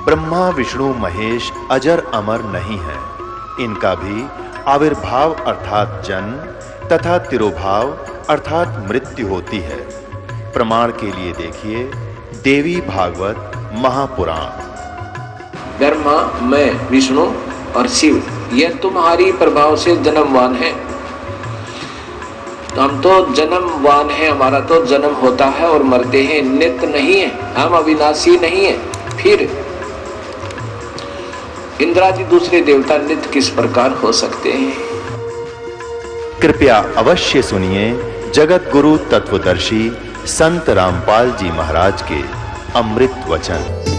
ब्रह्मा विष्णु महेश अजर अमर नहीं है, इनका भी आविर्भाव अर्थात जन्म तथा तिरोभाव अर्थात मृत्यु होती है। प्रमाण के लिए देखिए देवी भागवत महापुराण। ब्रह्मा, मैं, विष्णु और शिव, यह तुम्हारी प्रभाव से जन्मवान है। तो हम तो जन्मवान हैं, हमारा तो जन्म होता है और मरते हैं, नित्य नहीं है, हम अविनाशी नहीं है। फिर इंद्रादि दूसरे देवता नित्य किस प्रकार हो सकते हैं? कृपया अवश्य सुनिए जगत गुरु तत्वदर्शी संत रामपाल जी महाराज के अमृत वचन।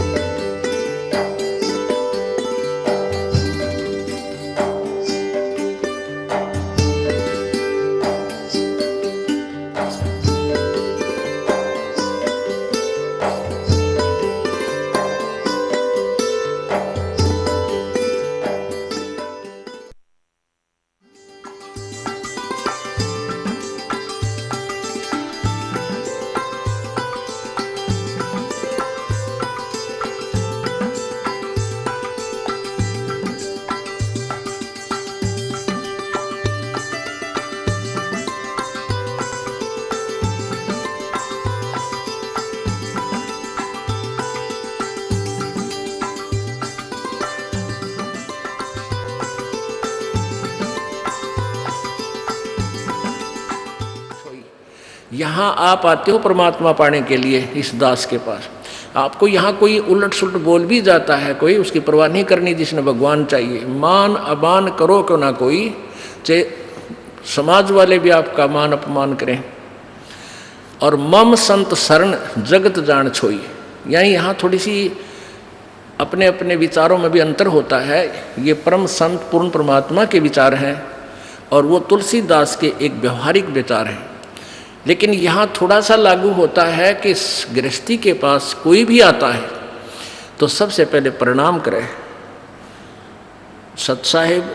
यहाँ आप आते हो परमात्मा पाने के लिए इस दास के पास। आपको यहाँ कोई उलट सुलट बोल भी जाता है, कोई उसकी परवाह नहीं करनी, जिसने भगवान चाहिए। मान अमान करो क्यों ना कोई, चाहे समाज वाले भी आपका मान अपमान करें। और मम संत शरण जगत जान छोई, यानी यहाँ थोड़ी सी अपने अपने विचारों में भी अंतर होता है। ये परम संत पूर्ण परमात्मा के विचार हैं और वो तुलसीदास के एक व्यवहारिक विचार हैं। लेकिन यहाँ थोड़ा सा लागू होता है कि गृहस्थी के पास कोई भी आता है तो सबसे पहले प्रणाम करे। सतसाहेब,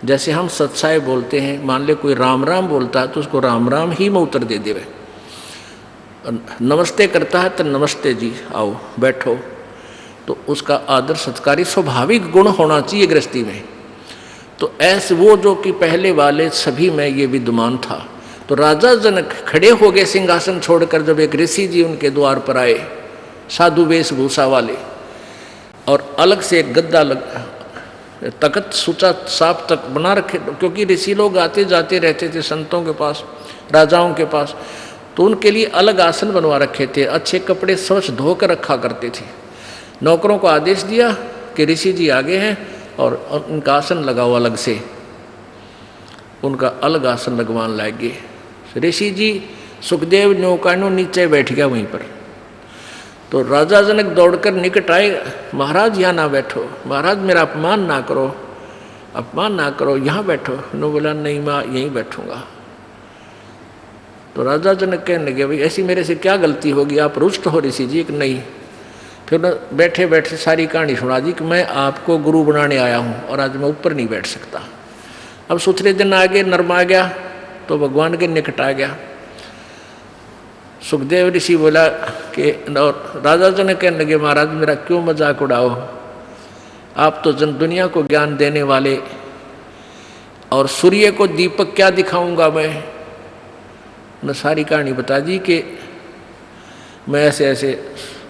जैसे हम सतसाहेब बोलते हैं, मान ले कोई राम राम बोलता है तो उसको राम राम ही में उत्तर दे देवे। नमस्ते करता है तो नमस्ते जी, आओ बैठो। तो उसका आदर सत्कारी स्वाभाविक गुण होना चाहिए गृहस्थी में। तो ऐसे वो जो कि पहले वाले सभी में ये विद्यमान था। तो राजा जनक खड़े हो गए सिंहासन छोड़कर जब एक ऋषि जी उनके द्वार पर आए, साधु वेशभूषा वाले, और अलग से एक गद्दा तख्त सुचा साफ तक बना रखे, क्योंकि ऋषि लोग आते जाते रहते थे संतों के पास, राजाओं के पास, तो उनके लिए अलग आसन बनवा रखे थे। अच्छे कपड़े स्वच्छ धोकर रखा करते थे। नौकरों को आदेश दिया कि ऋषि जी आगे हैं और उनका आसन लगाओ अलग से। उनका अलग आसन लगवान लागे। ऋषि जी सुखदेव नौकानो नीचे बैठ गया वहीं पर। तो राजा जनक दौड़कर निकट आए, महाराज यहाँ ना बैठो, महाराज मेरा अपमान ना करो, अपमान ना करो, यहाँ बैठो। उन्होंने बोला नहीं, मैं यहीं बैठूंगा। तो राजा जनक कहने लगे, भाई ऐसी मेरे से क्या गलती होगी, आप रुष्ट हो ऋषि जी? कि नहीं। फिर बैठे बैठे सारी कहानी सुना दी कि मैं आपको गुरु बनाने आया हूँ और आज मैं ऊपर नहीं बैठ सकता। अब सुथरे दिन आ गए, नर्म आ गया तो भगवान के निकट आ गया। सुखदेव ऋषि बोला कि, और राजा जनक कहने लगे, महाराज मेरा क्यों मजाक उड़ाओ, आप तो जन दुनिया को ज्ञान देने वाले, और सूर्य को दीपक क्या दिखाऊंगा मैं। न सारी कहानी बता दी कि मैं ऐसे ऐसे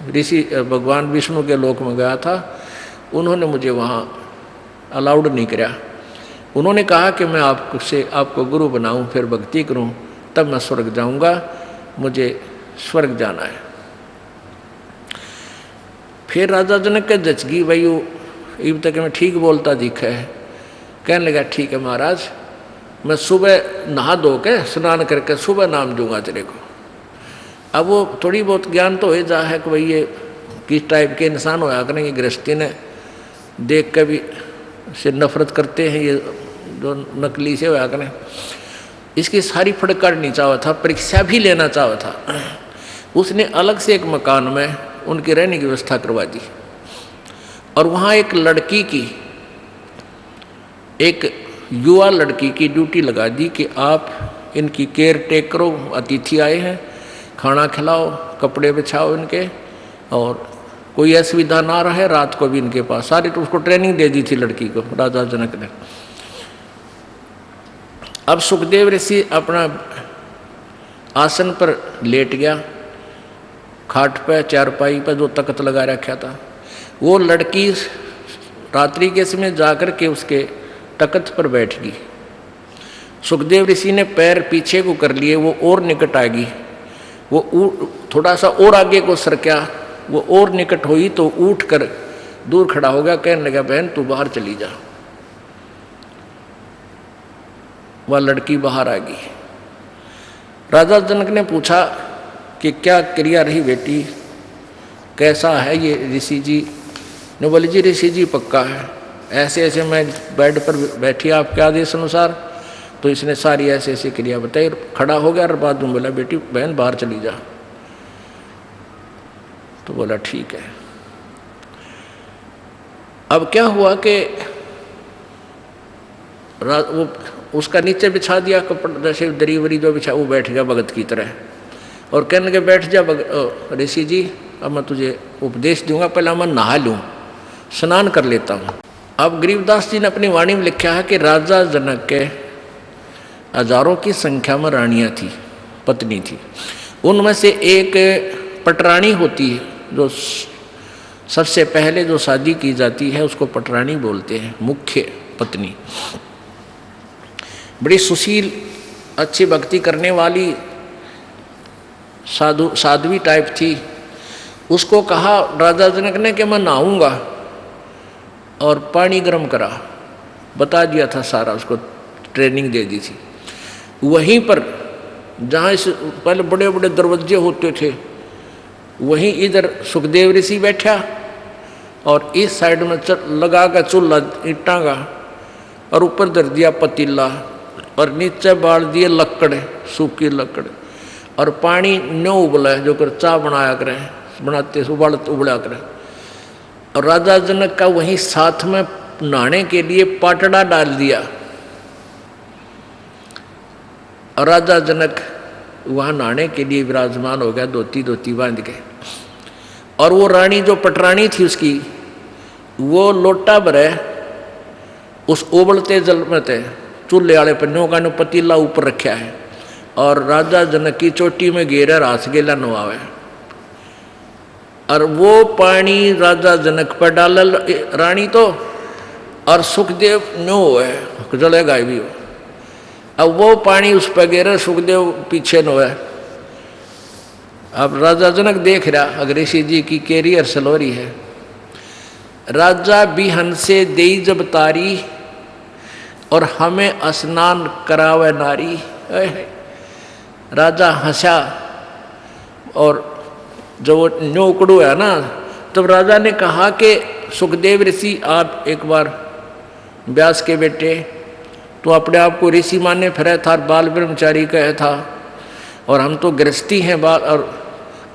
ऋषि भगवान विष्णु के लोक में गया था, उन्होंने मुझे वहाँ अलाउड नहीं किया। उन्होंने कहा कि मैं आपको गुरु बनाऊं, फिर भक्ति करूं, तब मैं स्वर्ग जाऊंगा, मुझे स्वर्ग जाना है। फिर राजा जनक के जचगी भाई, इब तक मैं ठीक बोलता दिखा है। कहने लगा ठीक है महाराज, मैं सुबह नहा धो के स्नान करके सुबह नाम दूंगा तेरे को। अब वो थोड़ी बहुत ज्ञान तो हो जा है कि भाई ये किस टाइप के इंसान होया करेंगे। गृहस्थी ने देख के भी से नफरत करते हैं, ये जो नकली से होया करें। इसकी सारी फड़काड़नी चाहा था, परीक्षा भी लेना चाहा था। उसने अलग से एक मकान में उनकी रहने की व्यवस्था करवा दी और वहाँ एक लड़की की, एक युवा लड़की की ड्यूटी लगा दी कि आप इनकी केयर टेक करो, अतिथि आए हैं, खाना खिलाओ, कपड़े बिछाओ इनके, और कोई असुविधा ना रहे रात को भी इनके पास। सारी तो उसको ट्रेनिंग दे दी थी लड़की को राजा जनक ने। अब सुखदेव ऋषि अपना आसन पर लेट गया, खाट पे चारपाई पर जो तख्त लगा रखा था। वो लड़की रात्रि के समय जाकर के उसके तख्त पर बैठ गई। सुखदेव ऋषि ने पैर पीछे को कर लिए, वो और निकट आ गई। वो थोड़ा सा और आगे को सरका, वो और निकट हुई तो उठ कर दूर खड़ा हो गया, कहने लगा बहन तू बाहर चली जा। वह लड़की बाहर आ गई। राजा जनक ने पूछा कि क्या क्रिया रही बेटी, कैसा है ये ऋषि जी ने? बोले जी ऋषि जी पक्का है, ऐसे ऐसे मैं बेड पर बैठी आपके आदेश अनुसार। तो इसने सारी ऐसे ऐसी क्रिया बताई, खड़ा हो गया और बाद में बोला बेटी बहन बाहर चली जा। तो बोला ठीक है। अब क्या हुआ कि वो उसका नीचे बिछा दिया कपड़ा, जैसे दरी वरी जो बिछा, वो बैठ गया भगत की तरह और कहने लगे बैठ जा ऋषि जी, अब मैं तुझे उपदेश दूंगा, पहले मैं नहा लूँ, स्नान कर लेता हूँ। अब गरीबदास जी ने अपनी वाणी में लिखा है कि राजा जनक के हजारों की संख्या में रानियाँ थी, पत्नी थी। उनमें से एक पटरानी होती है, जो सबसे पहले जो शादी की जाती है उसको पटरानी बोलते हैं, मुख्य पत्नी। बड़ी सुशील, अच्छी भक्ति करने वाली साध्वी टाइप थी। उसको कहा राजा जनक ने कि मैं नहाऊंगा, और पानी गर्म करा, बता दिया था सारा, उसको ट्रेनिंग दे दी थी। वहीं पर जहाँ इस पहले बड़े बड़े दरवाजे होते थे, वहीं इधर सुखदेव ऋषि बैठा और इस साइड में लगा का चूल्हा ईंटा का, और ऊपर धर दिया पतीला और नीचे बाल दिए लकड़, सूखी लकड़, और पानी न्यो उबला है जो कर चाय बनाया करें, बनाते उबला करें। और राजा जनक का वहीं साथ में नहाने के लिए पाटड़ा डाल दिया, और राजा जनक वहाँ नहाने के लिए विराजमान हो गया, धोती बांध के। और वो रानी जो पटरानी थी उसकी, वो लोटा भरे उस उबलते जल में थे, चूल्हे वाले पन्नों का नो पतीला ऊपर रखा है, और राजा जनक की चोटी में घेरा रास गेला नवावे, और वो पानी राजा जनक पर डाल रानी तो, और सुखदेव नो है जलेगा भी हो। अब वो पानी उस पर गिरा, सुखदेव पीछे नो है। अब राजा जनक देख रहा अगर ऋषि जी की कैरियर सलोरी है। राजा बिहन से देई जब तारी, और हमें स्नान करावे नारी। राजा हंसा, और जब न्यो उकड़ू है ना, तब राजा ने कहा कि सुखदेव ऋषि आप एक बार व्यास के बेटे, तो अपने आप को ऋषि माने फिर था, बाल ब्रह्मचारी कहे था, और हम तो गृहस्थी हैं बाल। और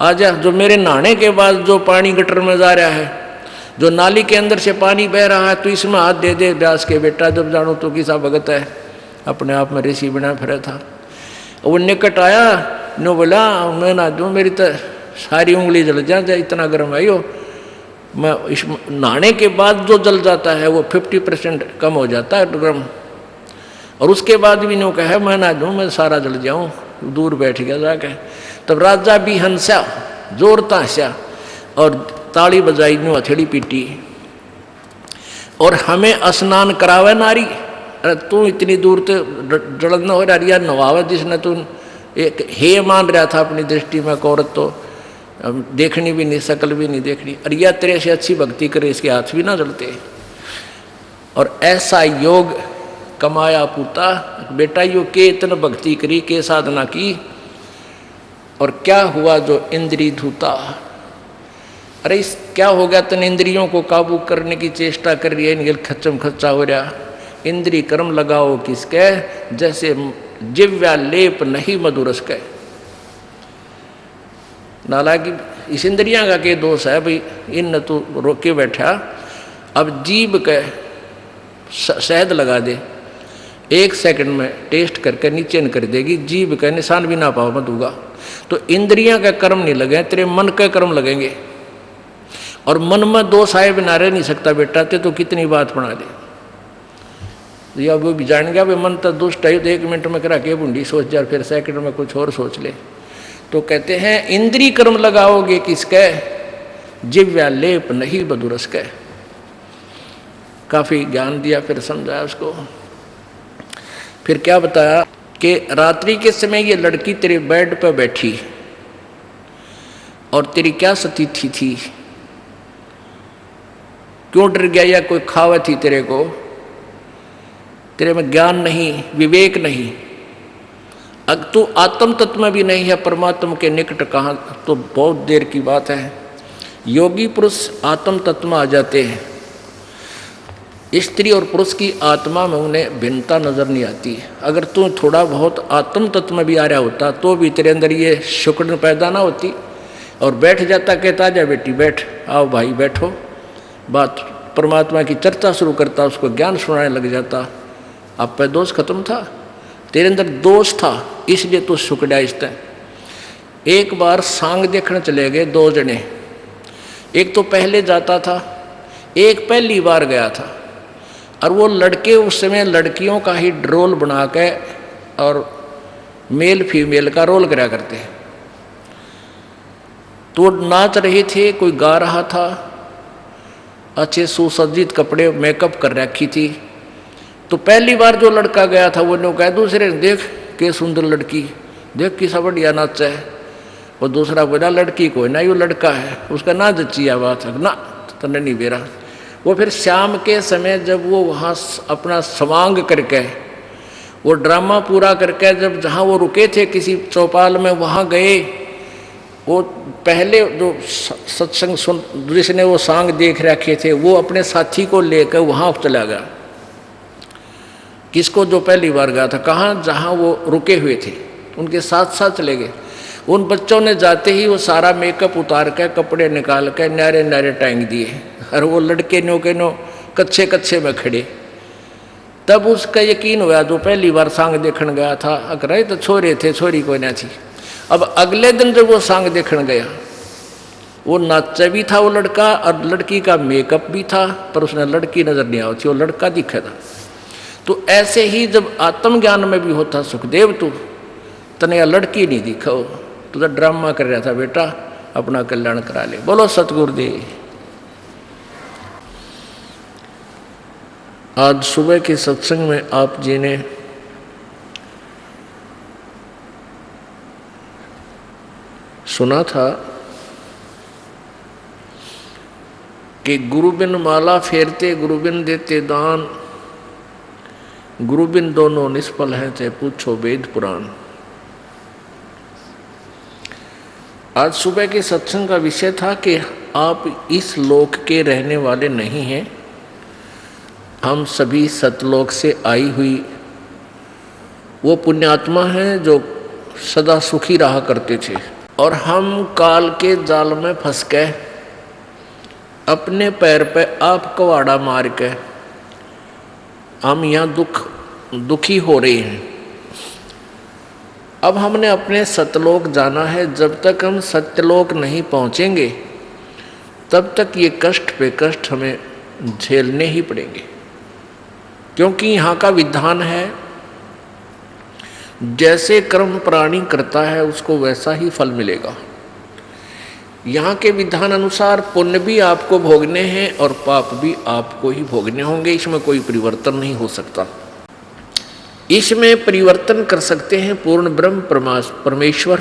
आजा जो मेरे नहाने के बाद जो पानी गटर में जा रहा है, जो नाली के अंदर से पानी बह रहा है, तो इसमें हाथ दे दे व्यास के बेटा, जब जानो तो किसा भगत है, अपने आप में ऋषि बना फिर था। वो निकट आया, नो बोला मैं ना दूँ, मेरी तो सारी उंगली जल जाए, इतना गर्म है यो। मैं इस नहाने के बाद जो जल जाता है वो 50% कम हो जाता है गर्म, और उसके बाद भी नो कहे मैं ना दूँ, मैं सारा जल जाऊँ, दूर बैठ गया जाके। तब राजा भी हंसा, जोर तांसा, और ताली बजाई, नो हथेली पीटी, और हमें स्नान करावे नारी। अरे तू इतनी दूर तो जलन हो रहा या नवावे, जिसने तू एक हे मान रहा था अपनी दृष्टि में, औरत तो देखनी भी नहीं, शकल भी नहीं देखनी, और यह तेरे से अच्छी भक्ति करे, इसके हाथ भी ना जलते। और ऐसा योग कमाया पूता, बेटा यो के इतना भक्ति करी, के साधना की, और क्या हुआ जो इंद्री धूता। अरे इस क्या हो गया, तन इंद्रियों को काबू करने की चेष्टा कर रही है, इनके खच्चम खच्चा हो रहा। इंद्री कर्म लगाओ किसके, जैसे जिव्या लेप नहीं मधुरस के। नालाकी इस इंद्रियां का के दोष है भाई, इन तू रोके बैठा। अब जीभ के शहद लगा दे, 1 सेकंड में टेस्ट करके नीचे न कर देगी, जीभ का निशान भी ना पाओ मत होगा। तो इंद्रियां का कर्म नहीं लगे, तेरे मन के कर्म लगेंगे। और मन में दोष आए बिना रह नहीं सकता बेटा, ते तो कितनी बात बना दे। या वो भी जान गया भाई मन तो दुष्ट है, तो 1 मिनट में करा के बूंदी सोच जा, फिर सेकंड में कुछ और सोच ले। तो कहते हैं इंद्री कर्म लगाओगे किसके, जिव्या लेप नहीं बदुरस के। काफी ज्ञान दिया, फिर समझाया उसको। फिर क्या बताया कि रात्रि के समय ये लड़की तेरे बेड पर बैठी और तेरी क्या स्थिति थी, क्यों डर गया, या कोई खावा थी तेरे को, तेरे में ज्ञान नहीं, विवेक नहीं, अगर तू आत्म तत्व में भी नहीं है, परमात्मा के निकट कहाँ, तो बहुत देर की बात है। योगी पुरुष आत्म तत्व में आ जाते हैं, स्त्री और पुरुष की आत्मा में उन्हें भिन्नता नजर नहीं आती। अगर तू थोड़ा बहुत आत्म तत्व में भी आ रहा होता तो भी तेरे अंदर ये शुक्र पैदा ना होती, और बैठ जाता, कहता जा बेटी बैठ, आओ भाई बैठो, बात परमात्मा की चर्चा शुरू करता, उसको ज्ञान सुनाने लग जाता। अब पे दोष खत्म था, तेरे अंदर दोष था, इसलिए तो सुकड़ा इस तरह। एक बार सांग देखने चले गए 2 जने, एक तो पहले जाता था, एक पहली बार गया था, और वो लड़के उस समय लड़कियों का ही रोल बना के और मेल फीमेल का रोल करा करते हैं। तो नाच रहे थे, कोई गा रहा था, अच्छे सुसज्जित कपड़े मेकअप कर रखी थी। तो पहली बार जो लड़का गया था वो कहा दूसरे ने, देख के सुंदर लड़की, देख किसा बढ़िया नाच है। और दूसरा बोला लड़की को ना, यो लड़का है, उसका ना जच्ची बात है ना, तने नहीं बेरा। वो फिर शाम के समय जब वो वहाँ अपना समांग करके, वो ड्रामा पूरा करके, जब जहाँ वो रुके थे किसी चौपाल में वहाँ गए, वो पहले जो सत्संग सुन जिसने वो सांग देख रखे थे वो अपने साथी को लेकर वहाँ चला गया। किसको, जो पहली बार गया था, कहाँ, जहाँ वो रुके हुए थे, उनके साथ साथ चले गए। उन बच्चों ने जाते ही वो सारा मेकअप उतार के, कपड़े निकाल के न्यारे न्यारे टांग दिए, और वो लड़के नो के नो कच्चे कच्चे में खड़े। तब उसका यकीन हुआ, जो पहली बार सांग देखने गया था, अगर तो छोरे थे, छोरी कोई ना थी। अब अगले दिन जब वो सांग देखने गया, वो नाचा भी था वो लड़का, और लड़की का मेकअप भी था, पर उसने लड़की नजर नहीं आई थी, वो लड़का दिखा था। तो ऐसे ही जब आत्मज्ञान में भी होता, सुखदेव तू तने या लड़की नहीं दिखा, तू तो ड्रामा कर रहा था बेटा, अपना कल्याण करा ले। बोलो सतगुरुदेव। आज सुबह के सत्संग में आप जी ने सुना था कि गुरु बिन माला फेरते, गुरु बिन देते दान, गुरु बिन दोनों निष्फल हैं, चाहे पूछो वेद पुराण। आज सुबह के सत्संग का विषय था कि आप इस लोक के रहने वाले नहीं हैं, हम सभी सतलोक से आई हुई वो पुण्यात्मा हैं जो सदा सुखी रहा करते थे, और हम काल के जाल में फंस के अपने पैर पे आप कवाड़ा मार के हम यहाँ दुखी हो रहे हैं। अब हमने अपने सतलोक जाना है, जब तक हम सत्यलोक नहीं पहुँचेंगे तब तक ये कष्ट पे कष्ट हमें झेलने ही पड़ेंगे, क्योंकि यहाँ का विधान है जैसे कर्म प्राणी करता है उसको वैसा ही फल मिलेगा। यहाँ के विधान अनुसार पुण्य भी आपको भोगने हैं और पाप भी आपको ही भोगने होंगे, इसमें कोई परिवर्तन नहीं हो सकता। इसमें परिवर्तन कर सकते हैं पूर्ण ब्रह्म परमेश्वर,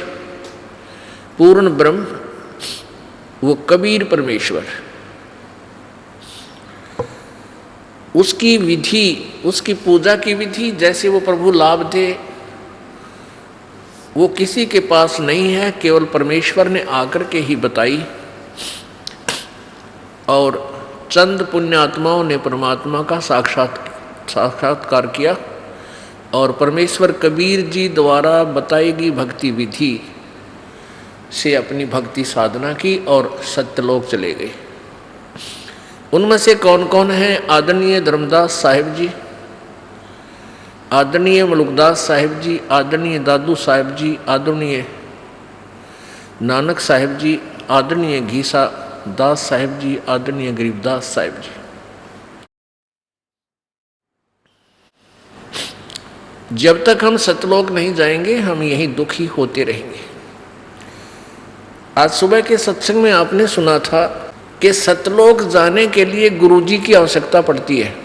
पूर्ण ब्रह्म वो कबीर परमेश्वर। उसकी विधि, उसकी पूजा की विधि जैसे वो प्रभु लाभ दे, वो किसी के पास नहीं है, केवल परमेश्वर ने आकर के ही बताई। और चंद पुण्यात्माओं ने परमात्मा का साक्षात्कार किया, और परमेश्वर कबीर जी द्वारा बताई गई भक्ति विधि से अपनी भक्ति साधना की और सत्यलोक चले गए। उनमें से कौन कौन हैं? आदरणीय धर्मदास साहिब जी, आदरणीय मलुकदास साहिब जी, आदरणीय दादू साहिब जी, आदरणीय नानक साहिब जी, आदरणीय घीसा दास साहिब जी, आदरणीय गरीबदास साहिब जी। जब तक हम सतलोक नहीं जाएंगे हम यही दुखी होते रहेंगे। आज सुबह के सत्संग में आपने सुना था कि सतलोक जाने के लिए गुरुजी की आवश्यकता पड़ती है।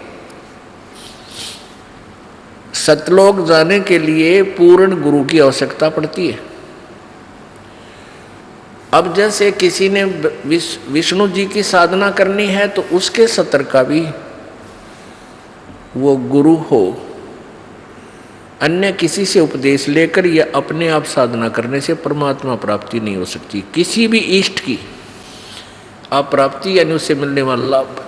सतलोक जाने के लिए पूर्ण गुरु की आवश्यकता पड़ती है। अब जैसे किसी ने विष्णु जी की साधना करनी है तो उसके सत्र का भी वो गुरु हो, अन्य किसी से उपदेश लेकर या अपने आप साधना करने से परमात्मा प्राप्ति नहीं हो सकती। किसी भी इष्ट की अप्राप्ति यानी उससे मिलने वाला लाभ,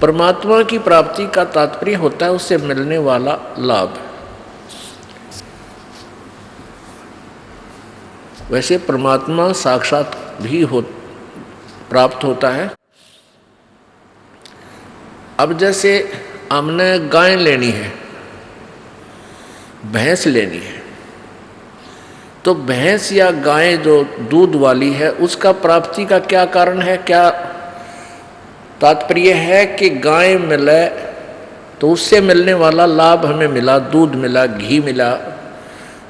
परमात्मा की प्राप्ति का तात्पर्य होता है उससे मिलने वाला लाभ। वैसे परमात्मा साक्षात भी प्राप्त होता है। अब जैसे हमने गाय लेनी है, भैंस लेनी है, तो भैंस या गाय जो दूध वाली है उसका प्राप्ति का क्या कारण है, क्या तात्पर्य है कि गाय मिले तो उससे मिलने वाला लाभ हमें मिला, दूध मिला, घी मिला,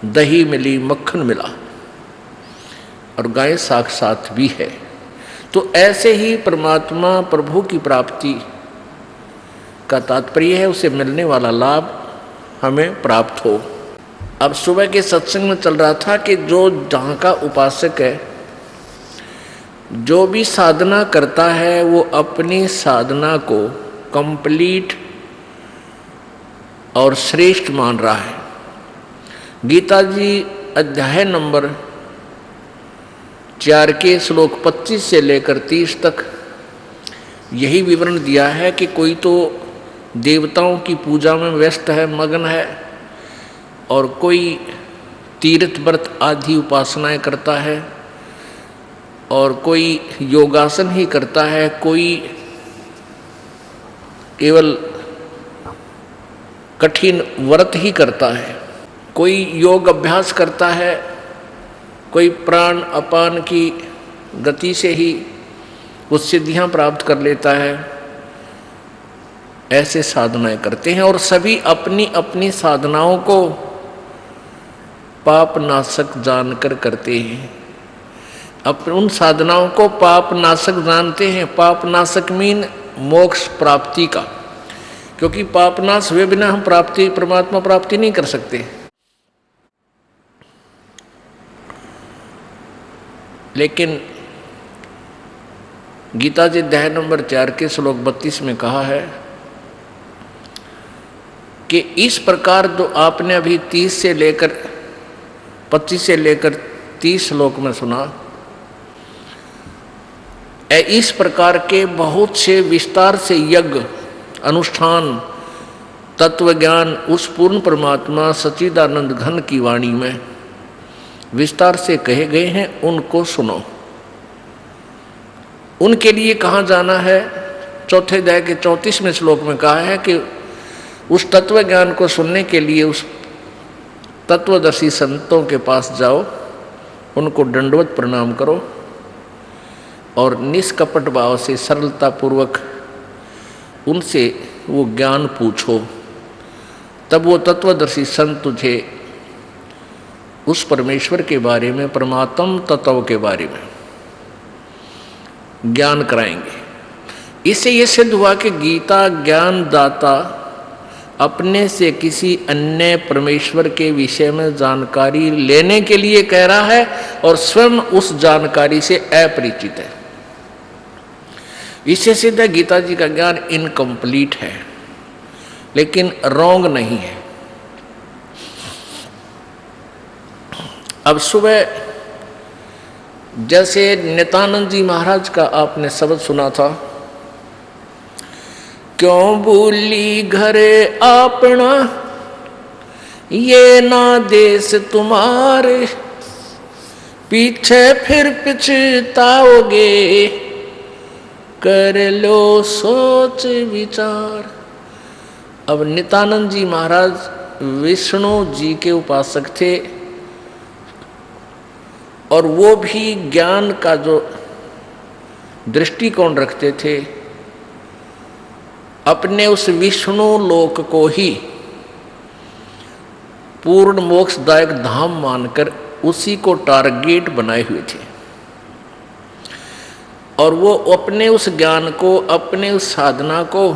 दही मिली, मक्खन मिला, और गाय साक्षात भी है। तो ऐसे ही परमात्मा प्रभु की प्राप्ति का तात्पर्य है उसे मिलने वाला लाभ हमें प्राप्त हो। अब सुबह के सत्संग में चल रहा था कि जो जहाँ का उपासक है, जो भी साधना करता है वो अपनी साधना को कंप्लीट और श्रेष्ठ मान रहा है। गीता जी अध्याय नंबर 4 के श्लोक 25 से लेकर 30 तक यही विवरण दिया है कि कोई तो देवताओं की पूजा में व्यस्त है, मगन है, और कोई तीर्थ व्रत आदि उपासनाएं करता है, और कोई योगासन ही करता है, कोई केवल कठिन व्रत ही करता है, कोई योग अभ्यास करता है, कोई प्राण अपान की गति से ही कुछ सिद्धियां प्राप्त कर लेता है। ऐसे साधनाएं करते हैं और सभी अपनी अपनी साधनाओं को पाप नाशक जानकर करते हैं। उन साधनाओं को पाप नाशक जानते हैं। पाप नाशक मीन मोक्ष प्राप्ति का, क्योंकि पाप नाश हुए बिना हम परमात्मा प्राप्ति नहीं कर सकते। लेकिन गीता जी अध्याय नंबर 4 के श्लोक 32 में कहा है कि इस प्रकार जो आपने अभी 25 से लेकर 30 श्लोक में सुना, इस प्रकार के बहुत से विस्तार से यज्ञ अनुष्ठान तत्व ज्ञान उस पूर्ण परमात्मा सच्चिदानंद घन की वाणी में विस्तार से कहे गए हैं, उनको सुनो। उनके लिए कहाँ जाना है? चौथे अध्याय के 34वें श्लोक में कहा है कि उस तत्व ज्ञान को सुनने के लिए उस तत्वदर्शी संतों के पास जाओ, उनको दंडवत प्रणाम करो और निष्कपट भाव से सरलता पूर्वक उनसे वो ज्ञान पूछो। तब वो तत्वदर्शी संत तुझे उस परमेश्वर के बारे में, परमात्म तत्व के बारे में ज्ञान कराएंगे। इससे ये सिद्ध हुआ कि गीता ज्ञान दाता अपने से किसी अन्य परमेश्वर के विषय में जानकारी लेने के लिए कह रहा है और स्वयं उस जानकारी से अपरिचित है। इससे सिद्ध है गीता जी का ज्ञान इनकम्प्लीट है, लेकिन रॉन्ग नहीं है। अब सुबह जैसे नित्यानंद जी महाराज का आपने शब्द सुना था, क्यों भूली घरे अपना ये ना देश तुम्हारे, पीछे फिर पछताओगे कर लो सोच विचार। अब नित्यानंद जी महाराज विष्णु जी के उपासक थे और वो भी ज्ञान का जो दृष्टिकोण रखते थे, अपने उस विष्णु लोक को ही पूर्ण मोक्षदायक धाम मानकर उसी को टारगेट बनाए हुए थे। और वो अपने उस ज्ञान को, अपने उस साधना को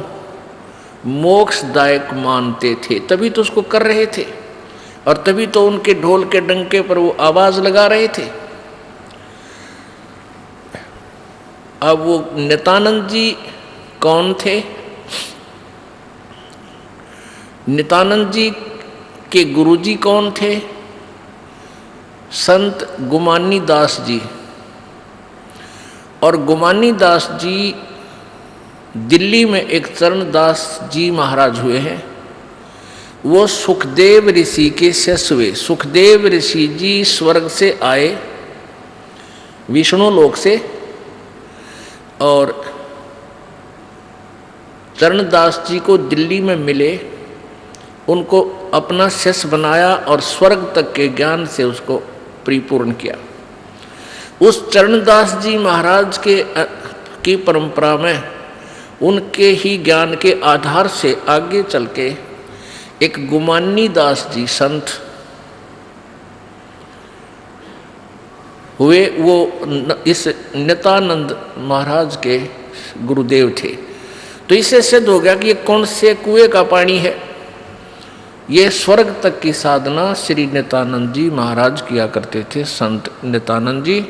मोक्षदायक मानते थे, तभी तो उसको कर रहे थे और तभी तो उनके ढोल के डंके पर वो आवाज लगा रहे थे। अब वो नित्यानंद जी कौन थे? नित्यानंद जी के गुरुजी कौन थे? संत गुमानी दास जी। और गुमानी दास जी दिल्ली में एक चरणदास जी महाराज हुए हैं, वो सुखदेव ऋषि के शिष्य हुए। सुखदेव ऋषि जी स्वर्ग से आए, विष्णु लोक से, और चरणदास जी को दिल्ली में मिले, उनको अपना शिष्य बनाया और स्वर्ग तक के ज्ञान से उसको परिपूर्ण किया। उस चरणदास जी महाराज की परंपरा में उनके ही ज्ञान के आधार से आगे चल के एक गुमानी दास जी संत हुए। वो इस नित्यानंद महाराज के गुरुदेव थे। तो इससे सिद्ध हो गया कि ये कौन से कुएं का पानी है। ये स्वर्ग तक की साधना श्री नित्यानंद जी महाराज किया करते थे, संत नित्यानंद जी।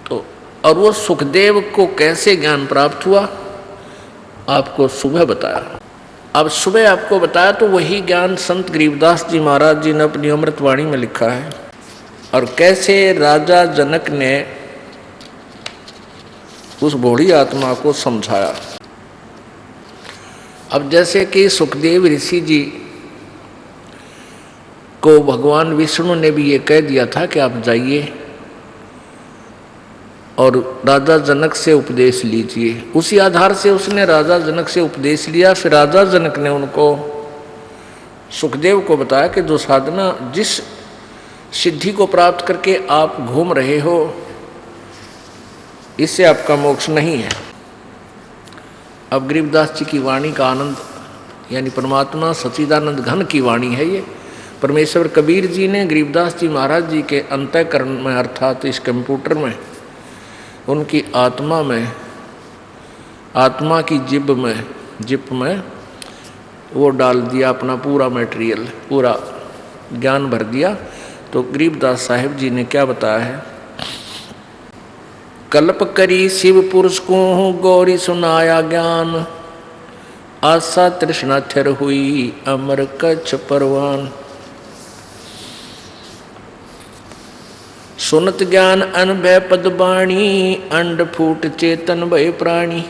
तो और वो सुखदेव को कैसे ज्ञान प्राप्त हुआ आपको सुबह बताया। अब सुबह आपको बताया तो वही ज्ञान संत गरीबदास जी महाराज जी ने अपनी अमृतवाणी में लिखा है। और कैसे राजा जनक ने उस बूढ़ी आत्मा को समझाया। अब जैसे कि सुखदेव ऋषि जी को भगवान विष्णु ने भी ये कह दिया था कि आप जाइए और राजा जनक से उपदेश लीजिए। उसी आधार से उसने राजा जनक से उपदेश लिया। फिर राजा जनक ने उनको, सुखदेव को बताया कि जो साधना, जिस सिद्धि को प्राप्त करके आप घूम रहे हो, इससे आपका मोक्ष नहीं है। अब गरीबदास जी की वाणी का आनंद, यानी परमात्मा सच्चिदानंद घन की वाणी है ये। परमेश्वर कबीर जी ने गरीबदास जी महाराज जी के अंतःकरण में, अर्थात इस कंप्यूटर में, उनकी आत्मा में, आत्मा की जिप में वो डाल दिया अपना पूरा मटेरियल, पूरा ज्ञान भर दिया। तो गरीबदास साहिब जी ने क्या बताया है? कल्प करी शिव पुरुष को गौरी सुनाया ज्ञान, आशा तृष्णा थिर हुई अमर कच्छ परवान। सुनत ज्ञान अनभय पदबाणी, अंड फूट चेतन भय प्राणी।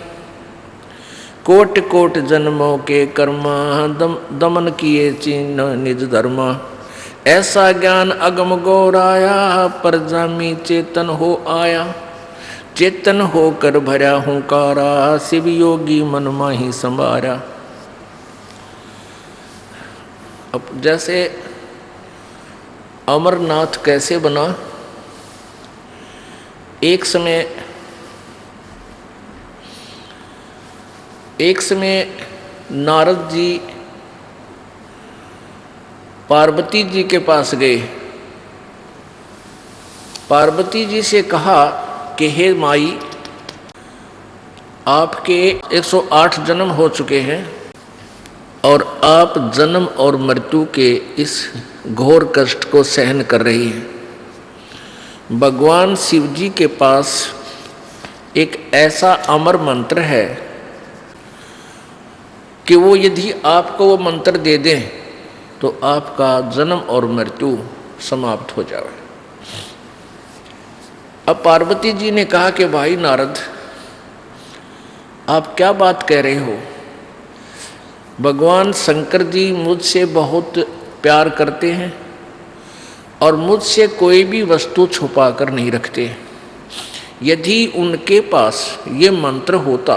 कोट कोट जन्मों के कर्मा, दमन किए चिन्ह निज धर्मा। ऐसा ज्ञान अगम गौराया, पर जामी चेतन हो आया। चेतन होकर भरा हुंकारा, शिव योगी मन माही संवारा। अब जैसे अमरनाथ कैसे बना? एक समय नारद जी पार्वती जी के पास गए। पार्वती जी से कहा कि हे माई, आपके 108 जन्म हो चुके हैं और आप जन्म और मृत्यु के इस घोर कष्ट को सहन कर रही हैं। भगवान शिव जी के पास एक ऐसा अमर मंत्र है कि वो यदि आपको वो मंत्र दे दें तो आपका जन्म और मृत्यु समाप्त हो जाए। अब पार्वती जी ने कहा कि भाई नारद, आप क्या बात कह रहे हो? भगवान शंकर जी मुझसे बहुत प्यार करते हैं और मुझसे कोई भी वस्तु छुपा कर नहीं रखते। यदि उनके पास ये मंत्र होता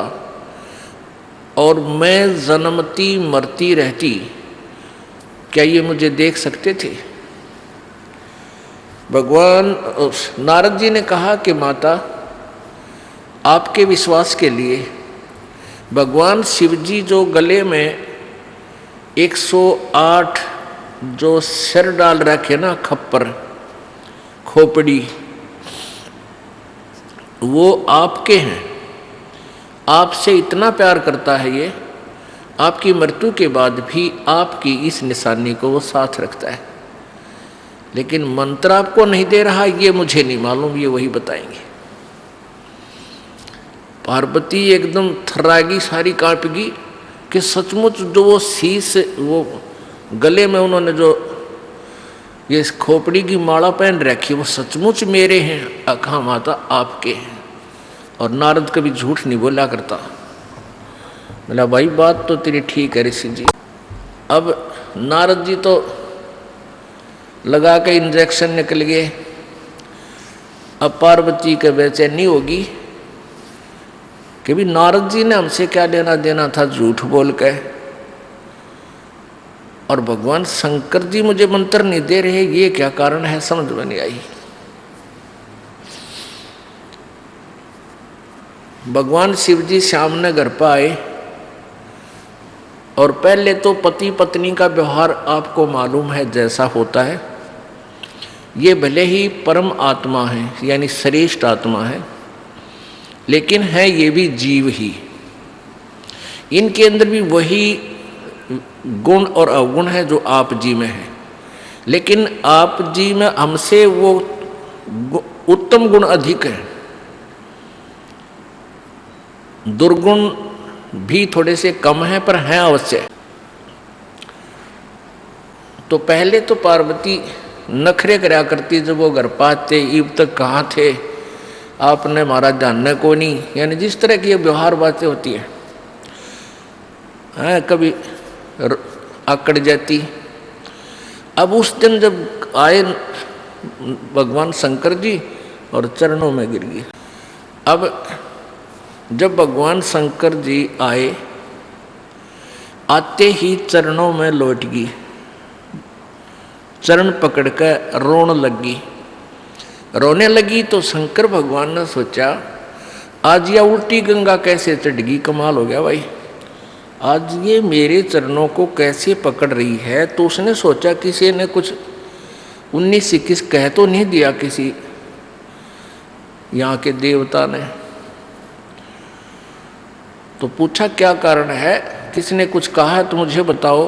और मैं जन्मती मरती रहती, क्या ये मुझे देख सकते थे? भगवान नारद जी ने कहा कि माता, आपके विश्वास के लिए भगवान शिव जी जो गले में 108 जो सिर डाल रखे ना, खप्पर खोपड़ी, वो आपके हैं। आपसे इतना प्यार करता है ये, आपकी मृत्यु के बाद भी आपकी इस निशानी को वो साथ रखता है। लेकिन मंत्र आपको नहीं दे रहा, ये मुझे नहीं मालूम, ये वही बताएंगे। पार्वती एकदम थर्रागी, सारी कांपगी कि सचमुच जो वो शीश, वो गले में उन्होंने जो ये खोपड़ी की माला पहन रखी, वो सचमुच मेरे हैं। कहा माता आपके हैं। और नारद कभी झूठ नहीं बोला करता। बोला भाई बात तो तेरी ठीक है ऋषि जी। अब नारद जी तो लगा के इंजेक्शन निकल गए। अब पार्वती के बेचैनी होगी कि भी नारद जी ने हमसे क्या लेना देना था झूठ बोल के, और भगवान शंकर जी मुझे मंत्र नहीं दे रहे, ये क्या कारण है, समझ में नहीं आई। भगवान शिव जी सामने घर पर आए, और पहले तो पति पत्नी का व्यवहार आपको मालूम है जैसा होता है। ये भले ही परम आत्मा है, यानी श्रेष्ठ आत्मा है, लेकिन है ये भी जीव ही। इनके अंदर भी वही गुण और अवगुण है जो आप जी में है, लेकिन आप जी में हमसे वो उत्तम गुण अधिक है। दुर्गुण भी थोड़े से कम है, पर हैं अवश्य। तो पहले तो पार्वती नखरे करया करती, जब वो घर पाते इब तक कहाँ थे, आपने हमारा जानने को नहीं, यानी जिस तरह की ये व्यवहार बातें होती है, कभी आकड़ जाती। अब उस दिन जब आए भगवान शंकर जी और चरणों में गिर गई। अब जब भगवान शंकर जी आए, आते ही चरणों में लौट गई, चरण पकड़कर रोने लगी। रोने लगी तो शंकर भगवान ने सोचा आज यह उल्टी गंगा कैसे चढ़ गई, कमाल हो गया भाई, आज ये मेरे चरणों को कैसे पकड़ रही है। तो उसने सोचा किसी ने कुछ 19-21 कह तो नहीं दिया किसी यहाँ के देवता ने। तो पूछा क्या कारण है, किसने कुछ कहा है तो मुझे बताओ।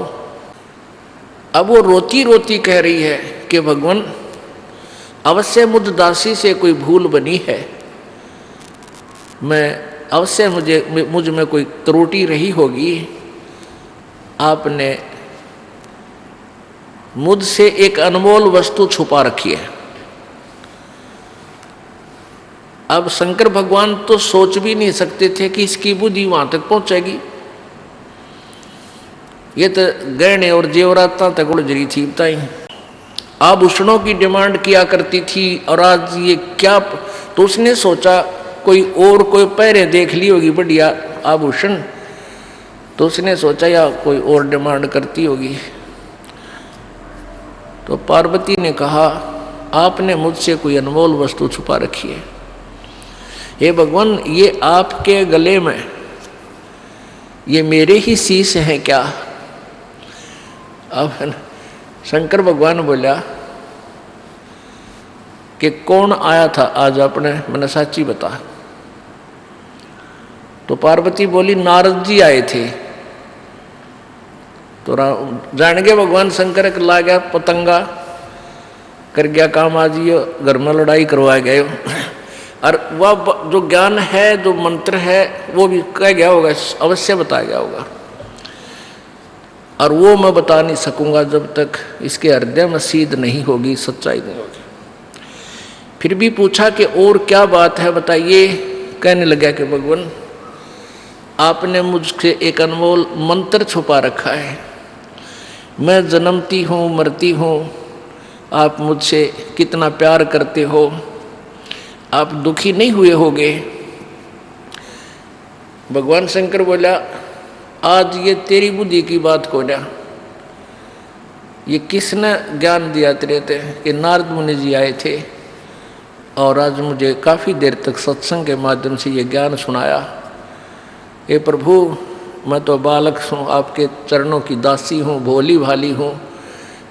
अब वो रोती रोती कह रही है कि भगवान अवश्य मुझ दासी से कोई भूल बनी है, मैं अवश्य मुझ में कोई त्रुटि रही होगी, आपने मुझसे एक अनमोल वस्तु छुपा रखी है। अब शंकर भगवान तो सोच भी नहीं सकते थे कि इसकी बुद्धि वहां तक पहुंचेगी। ये तो गहने और जेवरात तक उड़ जरी थी, बताई आभूषणों की डिमांड किया करती थी, और आज ये क्या। तो उसने सोचा कोई पहरे देख ली होगी बढ़िया आभूषण, तो उसने सोचा या कोई और डिमांड करती होगी। तो पार्वती ने कहा आपने मुझसे कोई अनमोल वस्तु छुपा रखी है। हे भगवान, ये आपके गले में ये मेरे ही शीश हैं क्या? अब शंकर भगवान बोला कि कौन आया था आज अपने, मैंने सच्ची बता। तो पार्वती बोली नारद जी आए थे। तो जान गए भगवान शंकर के ला गया पतंगा कर गया काम, आज ये घर में लड़ाई करवा गए। और वह जो ज्ञान है, जो मंत्र है, वो भी कह गया होगा, अवश्य बताया गया होगा। और वो मैं बता नहीं सकूंगा जब तक इसके हृदय में सीध नहीं होगी, सच्चाई नहीं होगी। फिर भी पूछा कि और क्या बात है बताइए। कहने लगा कि भगवान आपने मुझसे एक अनमोल मंत्र छुपा रखा है, मैं जन्मती हूँ मरती हूँ, आप मुझसे कितना प्यार करते हो, आप दुखी नहीं हुए होगे। भगवान शंकर बोला आज ये तेरी बुद्धि की बात को ना, ये किसने ज्ञान दिया तेरे ते? कि नारद मुनि जी आए थे और आज मुझे काफ़ी देर तक सत्संग के माध्यम से ये ज्ञान सुनाया। हे प्रभु, मैं तो बालक हूँ, आपके चरणों की दासी हूँ, भोली भाली हूँ,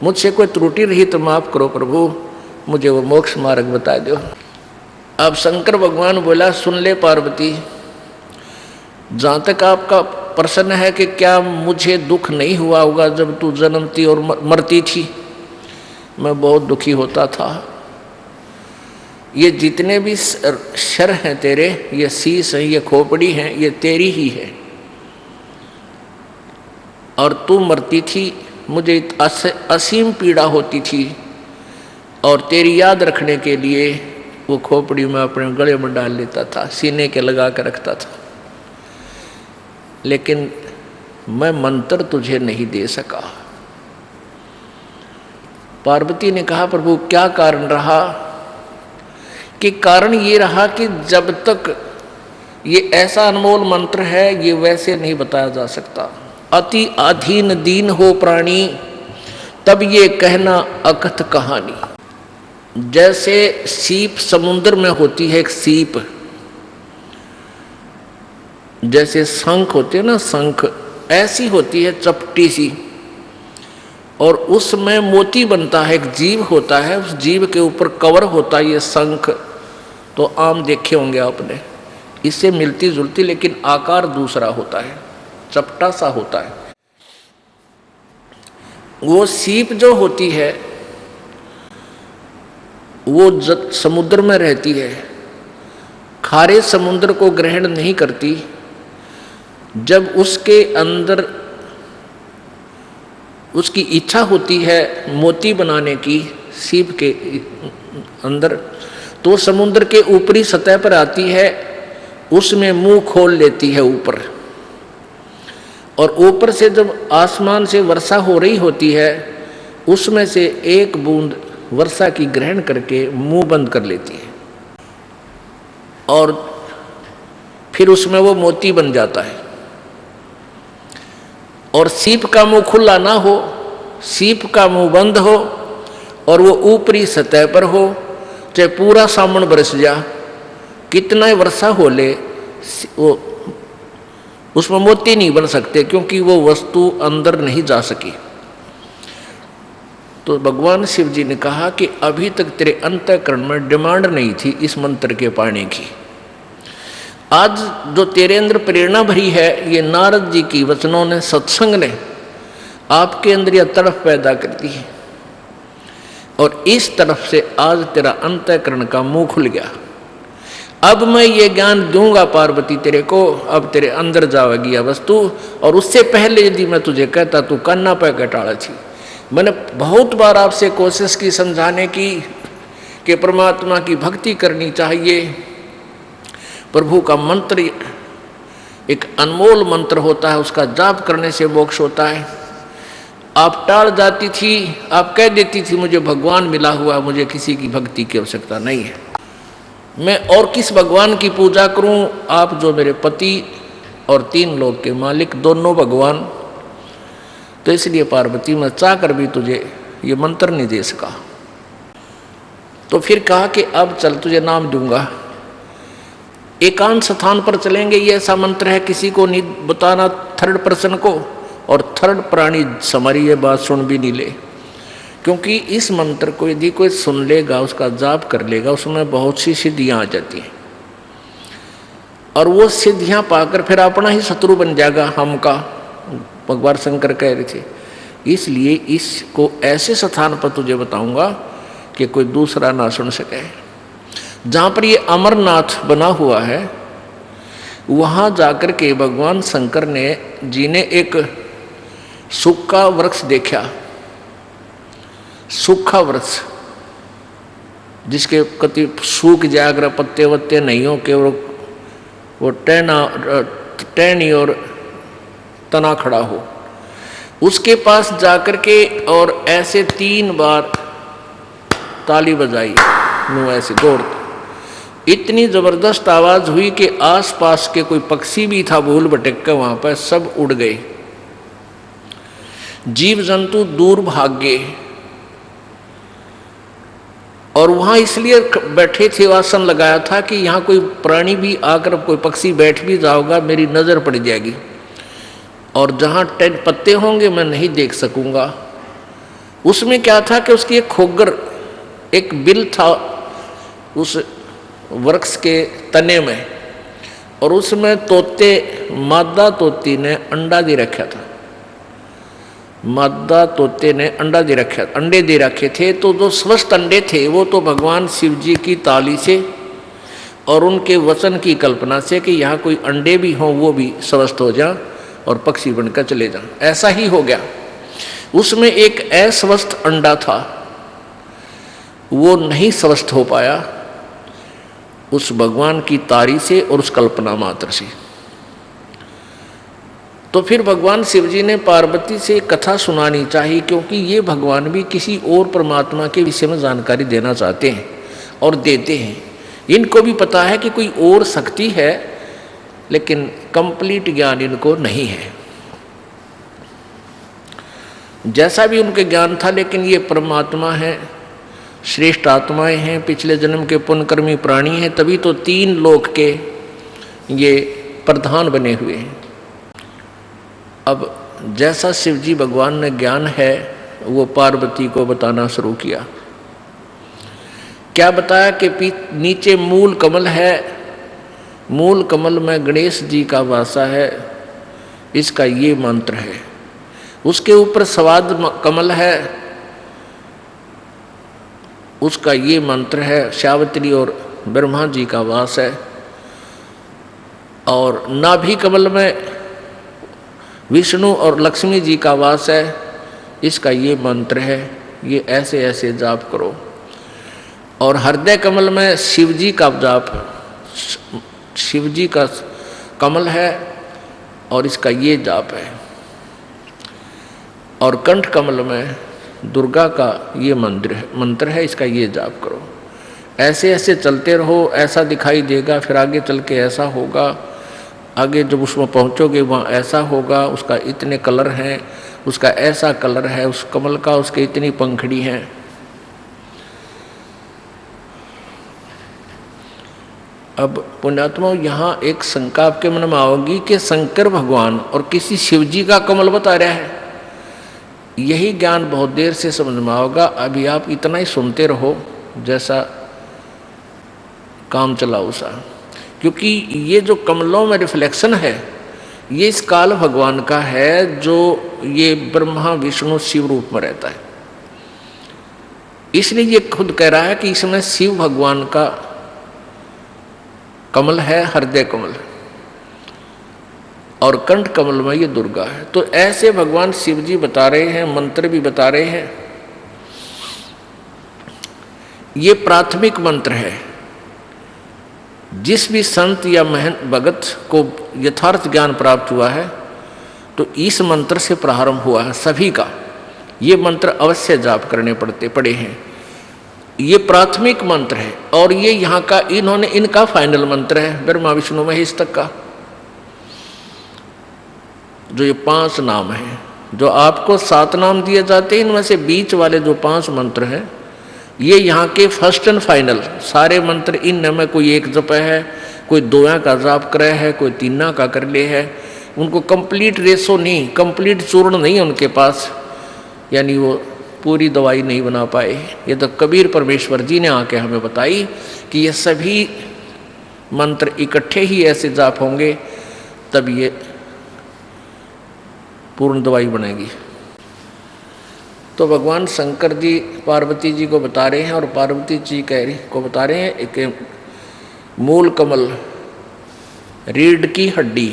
मुझसे कोई त्रुटि रही तो माफ़ करो प्रभु, मुझे वो मोक्ष मार्ग बता दो। अब शंकर भगवान बोला, सुन ले पार्वती, जहाँ तक आपका प्रश्न है कि क्या मुझे दुख नहीं हुआ होगा जब तू जन्मती और मरती थी, मैं बहुत दुखी होता था। ये जितने भी शर हैं तेरे, ये शीश हैं, ये खोपड़ी हैं, ये तेरी ही है, और तू मरती थी, मुझे असीम पीड़ा होती थी, और तेरी याद रखने के लिए वो खोपड़ी में अपने गले में डाल लेता था, सीने के लगा कर रखता था, लेकिन मैं मंत्र तुझे नहीं दे सका। पार्वती ने कहा, प्रभु क्या कारण रहा? कि कारण ये रहा कि जब तक ये ऐसा अनमोल मंत्र है, ये वैसे नहीं बताया जा सकता। अति अधीन दीन हो प्राणी, तब ये कहना अकथ कहानी। जैसे सीप समुद्र में होती है, एक सीप, जैसे शंख होते हैं ना, शंख ऐसी होती है चपटी सी, और उसमें मोती बनता है, एक जीव होता है, उस जीव के ऊपर कवर होता है ये शंख। तो आम देखे होंगे आपने, इससे मिलती जुलती लेकिन आकार दूसरा होता है, चपटा सा होता है। वो सीप जो होती है वो समुद्र में रहती है, खारे समुद्र को ग्रहण नहीं करती। जब उसके अंदर उसकी इच्छा होती है मोती बनाने की सीप के अंदर, तो समुद्र के ऊपरी सतह पर आती है, उसमें मुंह खोल लेती है ऊपर, और ऊपर से जब आसमान से वर्षा हो रही होती है, उसमें से एक बूंद वर्षा की ग्रहण करके मुंह बंद कर लेती है, और फिर उसमें वो मोती बन जाता है। और सीप का मुंह खुला ना हो, सीप का मुंह बंद हो, और वो ऊपरी सतह पर हो, चाहे पूरा सावन बरस जा, कितना ही वर्षा हो ले, वो उसमें मोती नहीं बन सकते, क्योंकि वो वस्तु अंदर नहीं जा सकी। तो भगवान शिव जी ने कहा कि अभी तक तेरे अंतःकरण में डिमांड नहीं थी इस मंत्र के पाने की। आज जो तेरे अंदर प्रेरणा भरी है, ये नारद जी की वचनों ने, सत्संग ने आपके अंदर यह तड़फ पैदा कर दी है, और इस तरफ से आज तेरा अंतःकरण का मुंह खुल गया। अब मैं ये ज्ञान दूंगा पार्वती तेरे को, अब तेरे अंदर जाएगी यह वस्तु। और उससे पहले यदि मैं तुझे कहता, तू कन्ना पे कटाड़ा थी। मैंने बहुत बार आपसे कोशिश की समझाने की कि परमात्मा की भक्ति करनी चाहिए, प्रभु का मंत्र एक अनमोल मंत्र होता है, उसका जाप करने से मोक्ष होता है। आप टाल जाती थी, आप कह देती थी मुझे भगवान मिला हुआ, मुझे किसी की भक्ति की आवश्यकता नहीं है, मैं और किस भगवान की पूजा करूं? आप जो मेरे पति और 3 लोक के मालिक, दोनों भगवान। तो इसलिए पार्वती, मैं चाह कर भी तुझे ये मंत्र नहीं दे सका। तो फिर कहा कि अब चल तुझे नाम दूंगा, एकांत स्थान पर चलेंगे, ये ऐसा मंत्र है किसी को नहीं बताना, थर्ड पर्सन को, और थर्ड प्राणी हमारी ये बात सुन भी नहीं ले, क्योंकि इस मंत्र को यदि कोई सुन लेगा, उसका जाप कर लेगा, उसमें बहुत सी सिद्धियां आ जाती हैं, और वो सिद्धियां पाकर फिर अपना ही शत्रु बन जाएगा हमका, भगवान शंकर कह रहे थे। इसलिए इसको ऐसे स्थान पर तुझे बताऊंगा कि कोई दूसरा ना सुन सके। जहाँ पर ये अमरनाथ बना हुआ है, वहाँ जाकर के भगवान शंकर जी ने एक सूखा वृक्ष देखा, सूखा वृक्ष जिसके कति सूख जाकर पत्ते वत्ते नहीं हो के वो टहनी और तना खड़ा हो, उसके पास जाकर के और ऐसे 3 बार ताली बजाई, नो ऐसे दौड़ते, इतनी जबरदस्त आवाज हुई कि आसपास के कोई पक्षी भी था भूल भटक कर वहां पर सब उड़ गए। जीव जंतु दूर भाग गए और वहां इसलिए बैठे थे, आसन लगाया था कि यहाँ कोई प्राणी भी आकर, कोई पक्षी बैठ भी जाओगा मेरी नज़र पड़ जाएगी और जहाँ पत्ते होंगे मैं नहीं देख सकूंगा। उसमें क्या था कि उसकी एक खोगर, एक बिल था उस वृक्ष के तने में, और उसमें तोते, मादा तोती ने अंडा दे रखा था। मादा तोते ने अंडे दे रखे थे। तो जो स्वस्थ अंडे थे वो तो भगवान शिव जी की ताली से और उनके वचन की कल्पना से कि यहाँ कोई अंडे भी हों वो भी स्वस्थ हो जाएं और पक्षी बनकर चले जाएं। ऐसा ही हो गया। उसमें एक अस्वस्थ अंडा था, वो नहीं स्वस्थ हो पाया उस भगवान की तारी से और उस कल्पना मात्र से। तो फिर भगवान शिव जी ने पार्वती से कथा सुनानी चाहिए, क्योंकि ये भगवान भी किसी और परमात्मा के विषय में जानकारी देना चाहते हैं और देते हैं। इनको भी पता है कि कोई और शक्ति है, लेकिन कंप्लीट ज्ञान इनको नहीं है। जैसा भी उनके ज्ञान था, लेकिन ये परमात्मा है, श्रेष्ठ आत्माएं हैं, पिछले जन्म के पुण्यकर्मी प्राणी हैं, तभी तो 3 लोक के ये प्रधान बने हुए हैं। अब जैसा शिव जी भगवान ने ज्ञान है वो पार्वती को बताना शुरू किया। क्या बताया कि नीचे मूल कमल है, मूल कमल में गणेश जी का वासा है, इसका ये मंत्र है। उसके ऊपर स्वाद कमल है, उसका ये मंत्र है। सावित्री और ब्रह्मा जी का वास है। और नाभि कमल में विष्णु और लक्ष्मी जी का वास है, इसका ये मंत्र है। ये ऐसे ऐसे जाप करो। और हृदय कमल में शिव जी का जाप, शिव जी का कमल है और इसका ये जाप है। और कंठ कमल में दुर्गा का ये मंत्र है, इसका ये जाप करो। ऐसे ऐसे चलते रहो, ऐसा दिखाई देगा, फिर आगे चल के ऐसा होगा, आगे जब उसमें पहुंचोगे वहाँ ऐसा होगा, उसका इतने कलर हैं, उसका ऐसा कलर है, उस कमल का उसके इतनी पंखड़ी हैं। अब पुण्यात्माओं, यहाँ एक शंका आपके मन में आओगी कि शंकर भगवान और किसी शिव जी का कमल बता रहा है। यही ज्ञान बहुत देर से समझ में आओगा। अभी आप इतना ही सुनते रहो जैसा काम चलाओ सा, क्योंकि ये जो कमलों में रिफ्लेक्शन है ये इस काल भगवान का है, जो ये ब्रह्मा विष्णु शिव रूप में रहता है। इसलिए ये खुद कह रहा है कि इसमें शिव भगवान का कमल है, हृदय कमल, और कंठ कमल में ये दुर्गा है। तो ऐसे भगवान शिव जी बता रहे हैं, मंत्र भी बता रहे हैं। ये प्राथमिक मंत्र है। जिस भी संत या महंत भगत को यथार्थ ज्ञान प्राप्त हुआ है तो इस मंत्र से प्रारंभ हुआ है सभी का। ये मंत्र अवश्य जाप करने पड़े हैं। ये प्राथमिक मंत्र है और ये यहाँ का इनका फाइनल मंत्र है, ब्रह्मा विष्णु महेश तक का। जो ये 5 नाम हैं, जो आपको 7 नाम दिए जाते हैं, इनमें से बीच वाले जो 5 मंत्र हैं ये यहाँ के फर्स्ट एंड फाइनल सारे मंत्र। इनमें कोई एक जप है, कोई 2 का जाप करे है, कोई 3 का कर ले है। उनको कंप्लीट रेशो नहीं, कंप्लीट चूर्ण नहीं है उनके पास, यानी वो पूरी दवाई नहीं बना पाए। ये तो कबीर परमेश्वर जी ने आके हमें बताई कि ये सभी मंत्र इकट्ठे ही ऐसे जाप होंगे तब ये पूर्ण दवाई बनेगी। तो भगवान शंकर जी पार्वती जी को बता रहे हैं और पार्वती जी को बता रहे हैं एक मूल कमल, रीढ़ की हड्डी,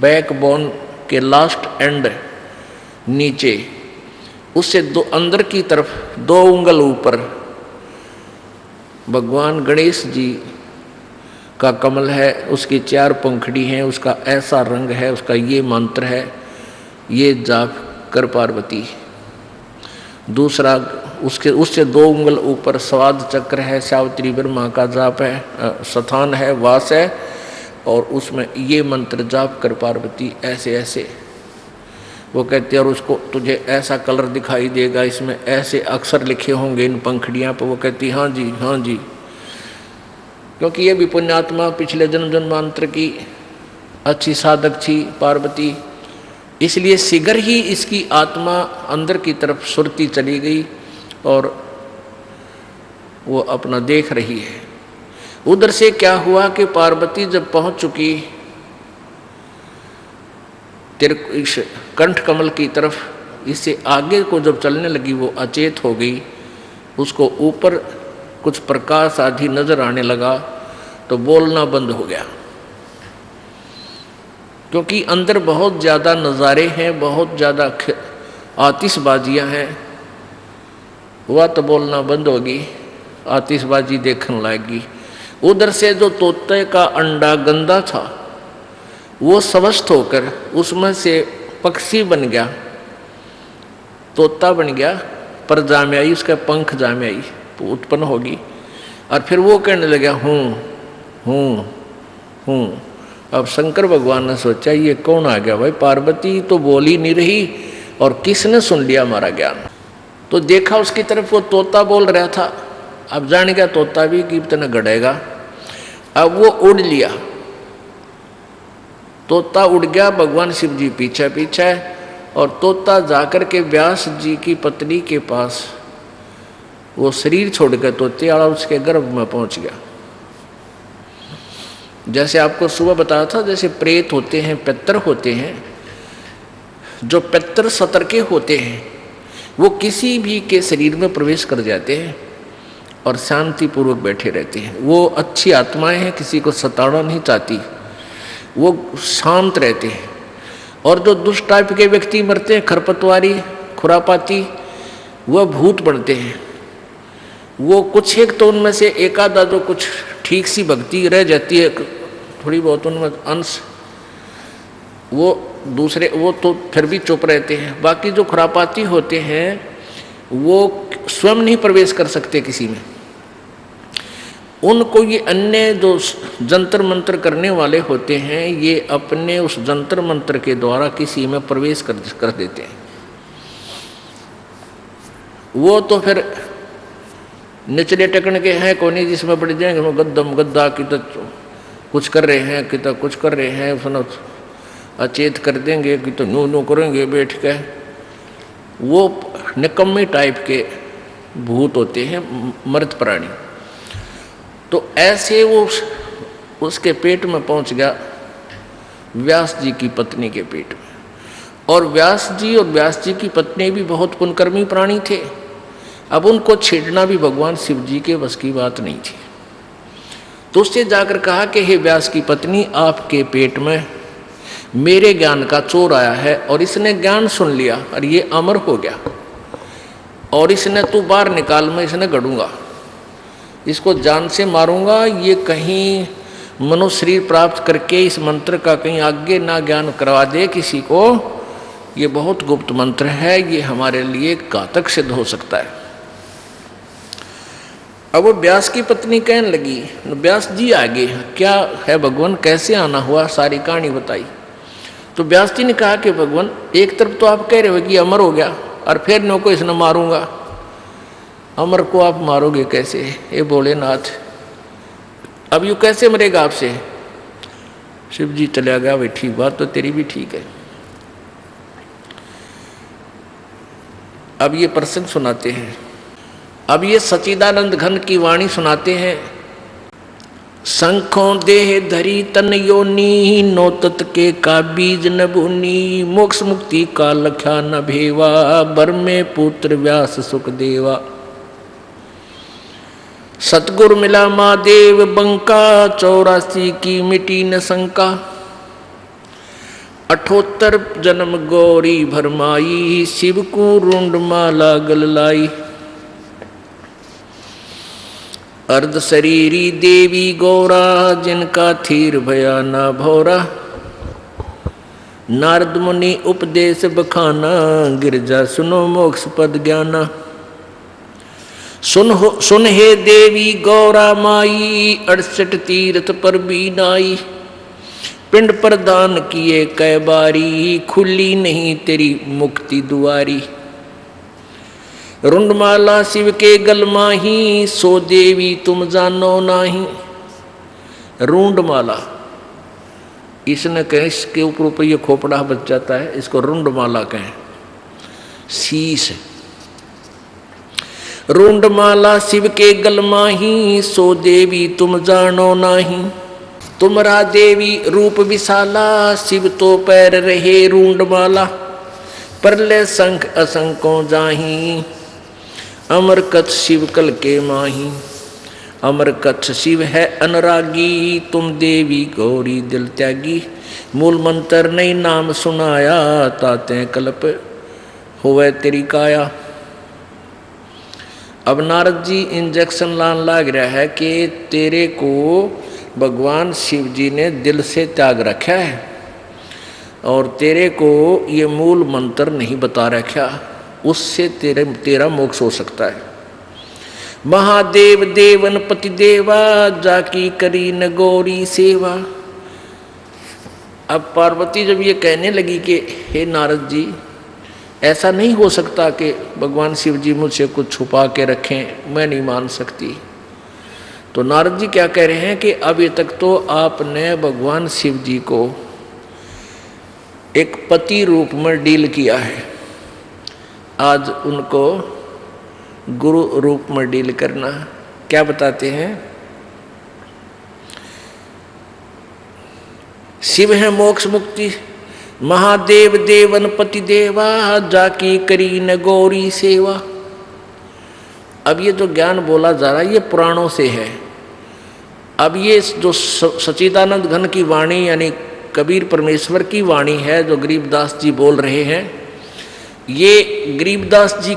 बैकबोन के लास्ट एंड नीचे, उससे अंदर की तरफ 2 उंगल ऊपर भगवान गणेश जी का कमल है। उसकी 4 पंखड़ी हैं, उसका ऐसा रंग है, उसका ये मंत्र है, ये जाप कर पार्वती। दूसरा उससे 2 उंगल ऊपर स्वाद चक्र है, सावित्री ब्रह्मा का जाप है, स्थान है, वास है, और उसमें ये मंत्र जाप कर पार्वती ऐसे ऐसे। वो कहते और उसको तुझे ऐसा कलर दिखाई देगा, इसमें ऐसे अक्षर लिखे होंगे इन पंखड़ियाँ पर। वो कहती हाँ जी हाँ जी, क्योंकि ये भी पुण्यात्मा पिछले जन्म जन्मांतर की अच्छी साधक थी पार्वती, इसलिए शीघ्र ही इसकी आत्मा अंदर की तरफ सुरती चली गई और वो अपना देख रही है। उधर से क्या हुआ कि पार्वती जब पहुंच चुकी इस कंठ कमल की तरफ, इससे आगे को जब चलने लगी वो अचेत हो गई। उसको ऊपर कुछ प्रकाश आदि नजर आने लगा तो बोलना बंद हो गया, क्योंकि अंदर बहुत ज़्यादा नज़ारे हैं, बहुत ज़्यादा आतिशबाजियाँ हैं। वह तो बोलना बंद होगी, आतिशबाजी देखने लगेगी। उधर से जो तोते का अंडा गंदा था वो स्वस्थ होकर उसमें से पक्षी बन गया, तोता बन गया, पर जाम्याई उसका पंख जाम्याई उत्पन्न होगी। और फिर वो कहने लगा हूँ हूँ हूँ। अब शंकर भगवान ने सोचा ये कौन आ गया भाई, पार्वती तो बोल ही नहीं रही और किसने सुन लिया हमारा ज्ञान। तो देखा उसकी तरफ, वो तोता बोल रहा था। अब जान गया तोता भी कि इतना गड़ेगा। अब वो उड़ लिया, तोता उड़ गया, भगवान शिव जी पीछे पीछे, और तोता जाकर के व्यास जी की पत्नी के पास वो शरीर छोड़कर तोते वाला उसके गर्भ में पहुंच गया। जैसे आपको सुबह बताया था, जैसे प्रेत होते हैं, पितर होते हैं, जो पितर सतर्के होते हैं वो किसी भी के शरीर में प्रवेश कर जाते हैं और शांतिपूर्वक बैठे रहते हैं। वो अच्छी आत्माएं हैं, किसी को सताना नहीं चाहती, वो शांत रहते हैं। और जो दुष्ट टाइप के व्यक्ति मरते हैं, खरपतवारी खुरापाती, वह भूत बनते हैं। वो कुछ एक तो उनमें से एक आधा जो कुछ ठीक सी भक्ति रह जाती है, थोड़ी बहुत उनमें अंश, वो दूसरे वो तो फिर भी चुप रहते हैं। बाकी जो खुरापाती होते हैं वो स्वयं नहीं प्रवेश कर सकते किसी में। उनको ये अन्य जो जंतर मंत्र करने वाले होते हैं, ये अपने उस जंतर मंत्र के द्वारा किसी में प्रवेश कर देते हैं। वो तो फिर निचले टकन के हैं, कोने जिसमें पड़ जाएंगे, वो गद्दम गद्दा की तो कुछ कर रहे हैं, कि तो कुछ कर रहे हैं, सुनो अचेत कर देंगे, कि तो नू नू करेंगे बैठ के। वो निकम्मी टाइप के भूत होते हैं, मर्द प्राणी। तो ऐसे वो उसके पेट में पहुंच गया, व्यास जी की पत्नी के पेट में। और व्यास जी की पत्नी भी बहुत पुण्यकर्मी प्राणी थे। अब उनको छेड़ना भी भगवान शिव जी के बस की बात नहीं थी। तो उससे जाकर कहा कि हे व्यास की पत्नी, आपके पेट में मेरे ज्ञान का चोर आया है और इसने ज्ञान सुन लिया और ये अमर हो गया, और इसने तू बाहर निकाल, मैं इसने गढ़ूंगा, इसको जान से मारूंगा। ये कहीं मनुष्य शरीर प्राप्त करके इस मंत्र का कहीं आगे ना ज्ञान करवा दे किसी को। ये बहुत गुप्त मंत्र है, ये हमारे लिए घातक सिद्ध हो सकता है। अब वो व्यास की पत्नी कहने लगी, व्यास जी आगे क्या है भगवान, कैसे आना हुआ, सारी कहानी बताई। तो व्यास जी ने कहा कि भगवान, एक तरफ तो आप कह रहे हो कि अमर हो गया और फिर नो को इसने मारूंगा। अमर को आप मारोगे कैसे, ये भोलेनाथ, अब यू कैसे मरेगा आपसे। शिव जी चला गया, भाई ठीक, बात तो तेरी भी ठीक है। अब ये प्रसंग सुनाते हैं, अब ये सच्चिदानंद घन की वाणी सुनाते हैं। शंखों देह धरी तन योनी, नो तत् के का बीज न भूनी, मोक्ष मुक्ति का लख्या न भेवा, बर में पुत्र व्यास सुख देवा। सतगुर मिला महादेव बंका, 84 की मिटी न शंका, 78 जन्म गौरी भरमाई, शिव को रुंड माला गल लाई। अर्ध शरीरी देवी गौरा, जिनका थीर भया ना भौरा, नारद मुनि उपदेश बखाना, गिरजा सुनो मोक्ष पद ज्ञाना। सुन हे देवी गौरा माई, 68 तीर्थ पर भी नाई, पिंड प्रदान किए कै बारी, खुली नहीं तेरी मुक्ति दुआरी। रुंडमाला शिव के गल माही, सो देवी तुम जानो नाही। रुंडमाला, इसने कहे इसके ऊपर ये खोपड़ा बच जाता है, इसको रुंडमाला कहें, शीश। रुंडमाला शिव के गल माही, सो देवी तुम जानो नाही। तुमरा देवी रूप विशाला, शिव तो पैर रहे रुंडमाला। परले शंख असंको जाही, अमर कथ शिव कल के माही। अमर कथ शिव है अनुरागी, तुम देवी गौरी दिल त्यागी। मूल मंत्र नहीं नाम सुनाया, ताते कल्प होवे तेरी काया। अब नारद जी इंजेक्शन लान लाग रहा है कि तेरे को भगवान शिव जी ने दिल से त्याग रखा है और तेरे को ये मूल मंत्र नहीं बता रखा, उससे तेरा मोक्ष हो सकता है। महादेव देवन पति देवा, जाकी करी न गौरी सेवा। अब पार्वती जब ये कहने लगी कि हे नारद जी, ऐसा नहीं हो सकता कि भगवान शिव जी मुझसे कुछ छुपा के रखें, मैं नहीं मान सकती। तो नारद जी क्या कह रहे हैं कि अभी तक तो आपने भगवान शिव जी को एक पति रूप में डील किया है, आज उनको गुरु रूप में डील करना। क्या बताते हैं? शिव है मोक्ष मुक्ति, महादेव देवन पति देवा, जाकी करी न गौरी सेवा। अब ये जो ज्ञान बोला जा रहा है ये पुराणों से है। अब ये जो सच्चिदानंद घन की वाणी यानी कबीर परमेश्वर की वाणी है जो गरीबदास जी बोल रहे हैं, ये गरीबदास जी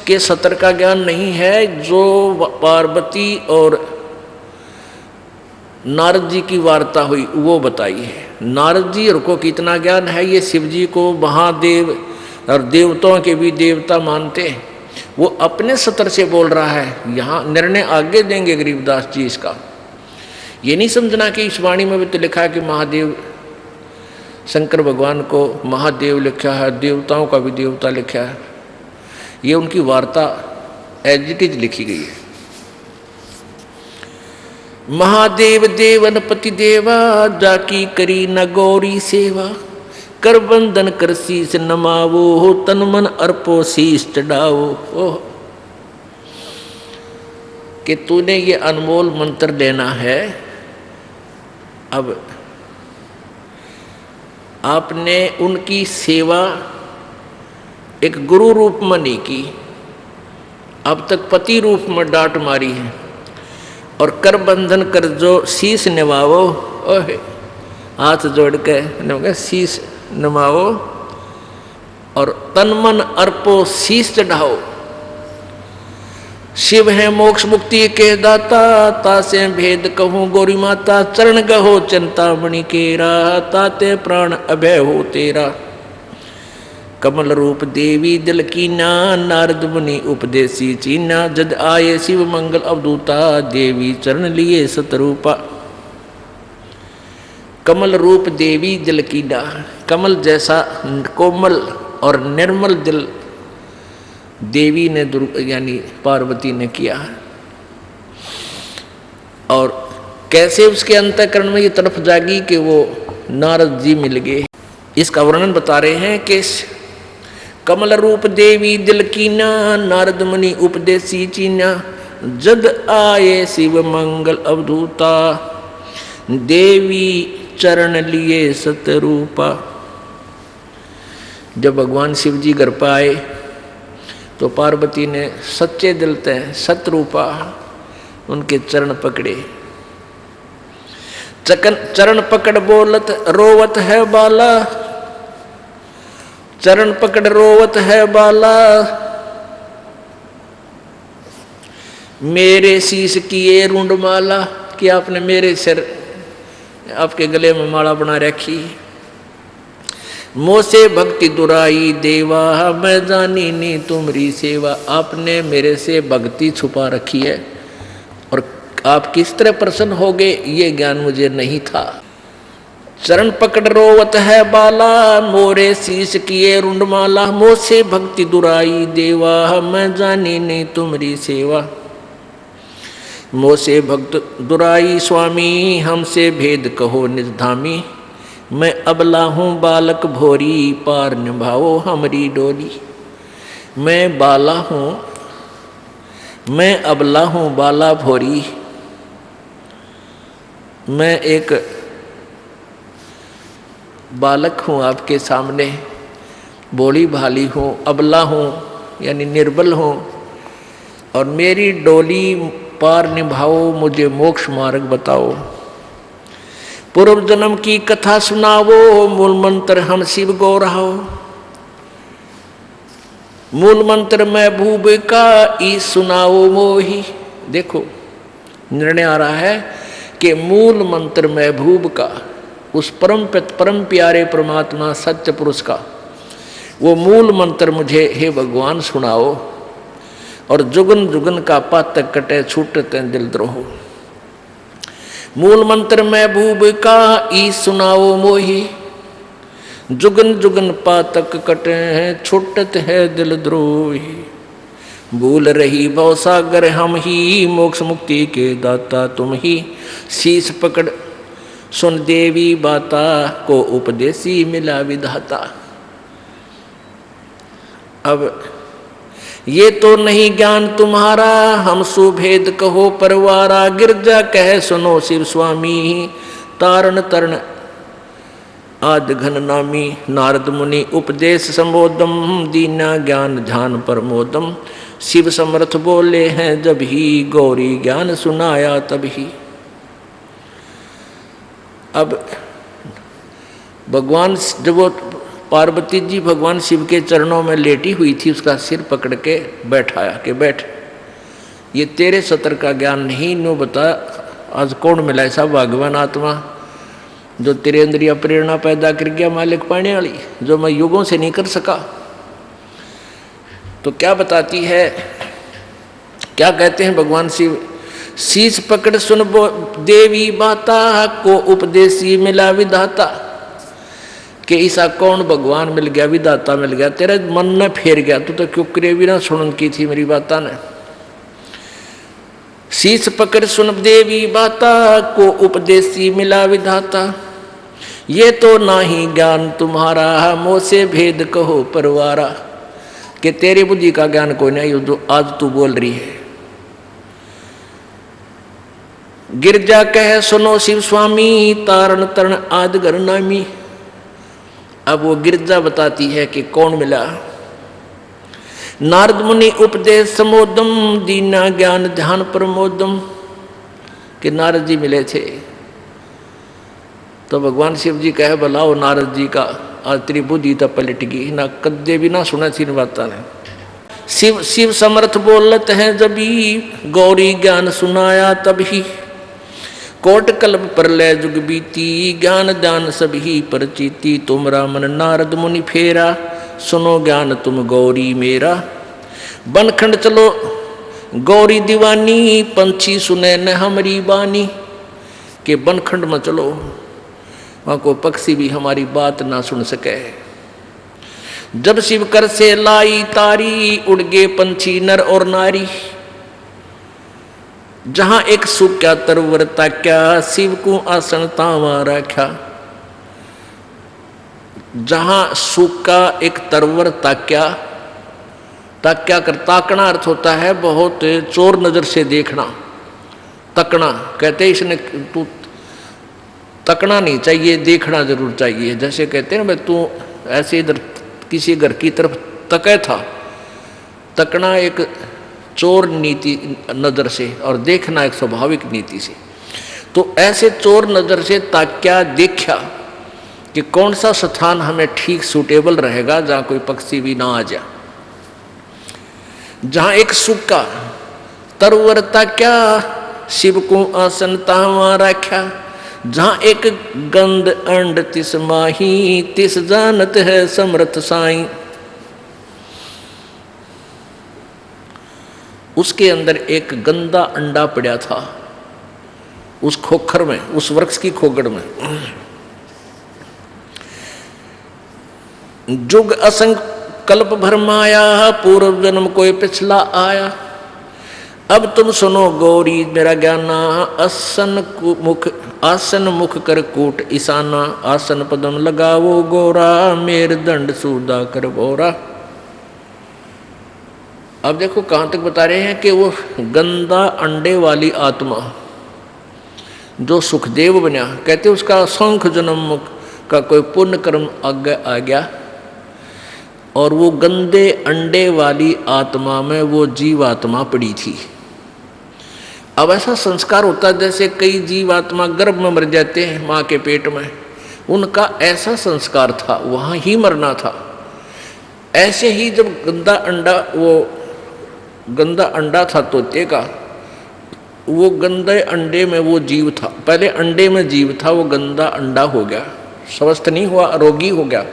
के सतर का ज्ञान नहीं है, जो पार्वती और नारद जी की वार्ता हुई वो बताई है। नारद जी को कितना ज्ञान है, ये शिव जी को महादेव और देवताओं के भी देवता मानते हैं, वो अपने सतर से बोल रहा है। यहाँ निर्णय आगे देंगे गरीबदास जी इसका। ये नहीं समझना कि इस वाणी में भी तो लिखा है कि महादेव शंकर भगवान को महादेव लिखा है, देवताओं का भी देवता लिखा है। ये उनकी वार्ता एज इट इज लिखी गई है। महादेव देवन पति देवा, जाकी करी न गौरी सेवा। कर बंधन कर शीस नमावो, हो तन मन अर्पो शीस चढ़ाओ। ओह, कि तूने ये अनमोल मंत्र लेना है। अब आपने उनकी सेवा एक गुरु रूप में नहीं की, अब तक पति रूप में डांट मारी है। और कर बंधन कर जो शीश नवाओ, ओहे हाथ जोड़ के शीश नवाओ, और तन मन अर्पो शीश चढ़ाओ। शिव है मोक्ष मुक्ति के दाता, तासे भेद कहूँ गौरी माता। चरण गहो चिंतामणि केरा, ताते प्राण अभय हो तेरा। कमल रूप देवी दिल कीना, नारद मुनि उपदेशी चीना। जद आए शिव मंगल अवधूता, देवी चरण लिए सतरूपा। कमल रूप देवी दिल कीना, कमल जैसा कोमल और निर्मल दिल देवी ने यानी पार्वती ने किया। और कैसे उसके अंतःकरण में ये तड़प जागी कि वो नारद जी मिल गए, इसका वर्णन बता रहे हैं कि कमल रूप देवी दिल कीना, नारद मुनि उपदेशी चीना। जद आए शिव मंगल अवधूता, देवी चरण लिए सतरूपा। जब भगवान शिव जी घर पर आए तो पार्वती ने सच्चे दिल से सतरूपा उनके चरण पकड़े। चरण पकड़ बोलत रोवत है बाला, चरण पकड़ रोवत है बाला। मेरे शीश किए रुंडमाला, कि आपने मेरे सिर आपके गले में माला बना रखी। मोसे भक्ति दुराई देवा, मैं जानी नी तुम्हारी सेवा। आपने मेरे से भक्ति छुपा रखी है और आप किस तरह प्रसन्न हो गए ये ज्ञान मुझे नहीं था। चरण पकड़ रोवत है बाला, मोरे शीश किए रुंडमाला। मोह से भक्ति दुराई देवा, मैं जानी नहीं तुम्हारी सेवा। मोह से भक्त दुराई स्वामी, हमसे भेद कहो निज धामी। मैं अबला हूँ बालक भोरी, पार निभाओ हमारी डोली। मैं बाला हूँ, मैं अबला हूँ बाला भोरी। मैं एक बालक हूँ आपके सामने, भोली भाली हूँ, अबला हूँ यानी निर्बल हूँ, और मेरी डोली पार निभाओ, मुझे मोक्ष मार्ग बताओ। पूर्व जन्म की कथा सुनावो, मूल मंत्र हम शिव गो रहो। मूल मंत्र महबूब का ई सुनाओ मोही। देखो निर्णय आ रहा है कि मूल मंत्र महबूब का, उस परम प्यारे परमात्मा सत्य पुरुष का वो मूल मंत्र मुझे हे भगवान सुनाओ। और जुगन जुगन का पातक कटे, छूटते दिल द्रोह। मूल मंत्र महबूब का ई सुनाओ मोही। जुगन जुगन पातक कटे हैं, छूटत है दिल द्रोही। भूल रही भव सागर हम ही, मोक्ष मुक्ति के दाता तुम ही। शीश पकड़ सुन देवी बाता, को उपदेशी मिला विधाता। अब ये तो नहीं ज्ञान तुम्हारा, हम सुभेद कहो परवारा। गिरजा कह सुनो शिव स्वामी, तारण तरण आद घन नामी। नारद मुनि उपदेश संबोधम, दीना ज्ञान ध्यान प्रमोदम। शिव समर्थ बोले हैं जब ही, गौरी ज्ञान सुनाया तभी। अब भगवान जब वो पार्वती जी भगवान शिव के चरणों में लेटी हुई थी, उसका सिर पकड़ के बैठाया कि बैठ, ये तेरे सतर का ज्ञान नहीं, नो बता आज कौन मिला ऐसा भगवान आत्मा जो तेरे अंदर यह प्रेरणा पैदा कर गया मालिक पाने वाली, जो मैं युगों से नहीं कर सका। तो क्या बताती है, क्या कहते हैं भगवान शिव? शीश पकड़ सुन देवी बाता, को उपदेशी मिला विधाता। कि ऐसा कौन भगवान मिल गया, विधाता मिल गया, तेरे मन में फेर गया, तू तो क्यों करे भी ना सुनन की थी मेरी बाता ने। शीश पकड़ सुन देवी बाता, को उपदेशी मिला विधाता। ये तो नाही ज्ञान तुम्हारा, मोह से भेद कहो परवारा। कि तेरी बुद्धि का ज्ञान कोई नहीं जो आज तू बोल रही है। गिरजा कह सुनो शिव स्वामी, तारण तरण आद घर नामी। अब वो गिरजा बताती है कि कौन मिला। नारद मुनि उपदेश समोदम, दीना ज्ञान ध्यान प्रमोदम। कि नारद जी मिले थे। तो भगवान शिव जी कहे बुलाओ नारद जी का, आज तेरी बुद्धि तो पलट गई ना, कद्दे भी ना सुना थी बात ने। शिव शिव समर्थ बोलत हैं जभी, गौरी ज्ञान सुनाया तभी। कोट कल्प प्रलय जुग बीती, ज्ञान दान सभी परचीती। तुमरा मन नारद मुनि फेरा, सुनो ज्ञान तुम गौरी मेरा। बनखंड चलो गौरी दीवानी, पंछी सुने न हमारी बानी। के बनखंड में चलो, वहाँ को पक्षी भी हमारी बात ना सुन सके। जब शिव कर से लाई तारी, उड़ गए पंछी नर और नारी। जहां एक सूख्या तरवर ताक्या, शिव को आसन तावा रखा। जहां सूखा एक तरवर ताक्या, ताक्या कर ताकना अर्थ होता है बहुत चोर नजर से देखना। तकना कहते इसने तू तकना नहीं चाहिए, देखना जरूर चाहिए। जैसे कहते हैं ना भाई तू ऐसे इधर किसी घर की तरफ तके था, तकना एक चोर नीति नज़र से और देखना एक स्वाभाविक नीति से। तो ऐसे चोर नज़र से ताक्या, देखा कि कौन सा स्थान हमें ठीक सूटेबल रहेगा जहाँ कोई पक्षी भी ना आ जाए। जहाँ एक सूखा तरवर ताक्या, शिव को आसन तावा रखा। जहाँ एक गंध अंड तिस माही, तिस जानत है समर्थ साई। उसके अंदर एक गंदा अंडा पड़ा था, उस खोखर में, उस वृक्ष की खोगड़ में। जुग असंग कल्प भर माया, पूर्व जन्म कोई पिछला आया। अब तुम सुनो गौरी मेरा ज्ञाना, आसन मुख कर कूट ईशाना, आसन पदम लगावो गोरा, मेर दंड सूदा कर बोरा। अब देखो कहाँ तक बता रहे हैं कि वो गंदा अंडे वाली आत्मा जो सुखदेव बना, कहते उसका असंख्य जन्म का कोई पुण्य कर्म आगे आ गया और वो गंदे अंडे वाली आत्मा में वो जीवात्मा पड़ी थी। अब ऐसा संस्कार होता है जैसे कई जीवात्मा गर्भ में मर जाते हैं माँ के पेट में, उनका ऐसा संस्कार था, वहाँ ही मरना था। ऐसे ही जब गंदा अंडा था तोते का, वो गंदे अंडे में वो जीव था, पहले अंडे में जीव था, वो गंदा अंडा हो गया, स्वस्थ नहीं हुआ, रोगी हो गया।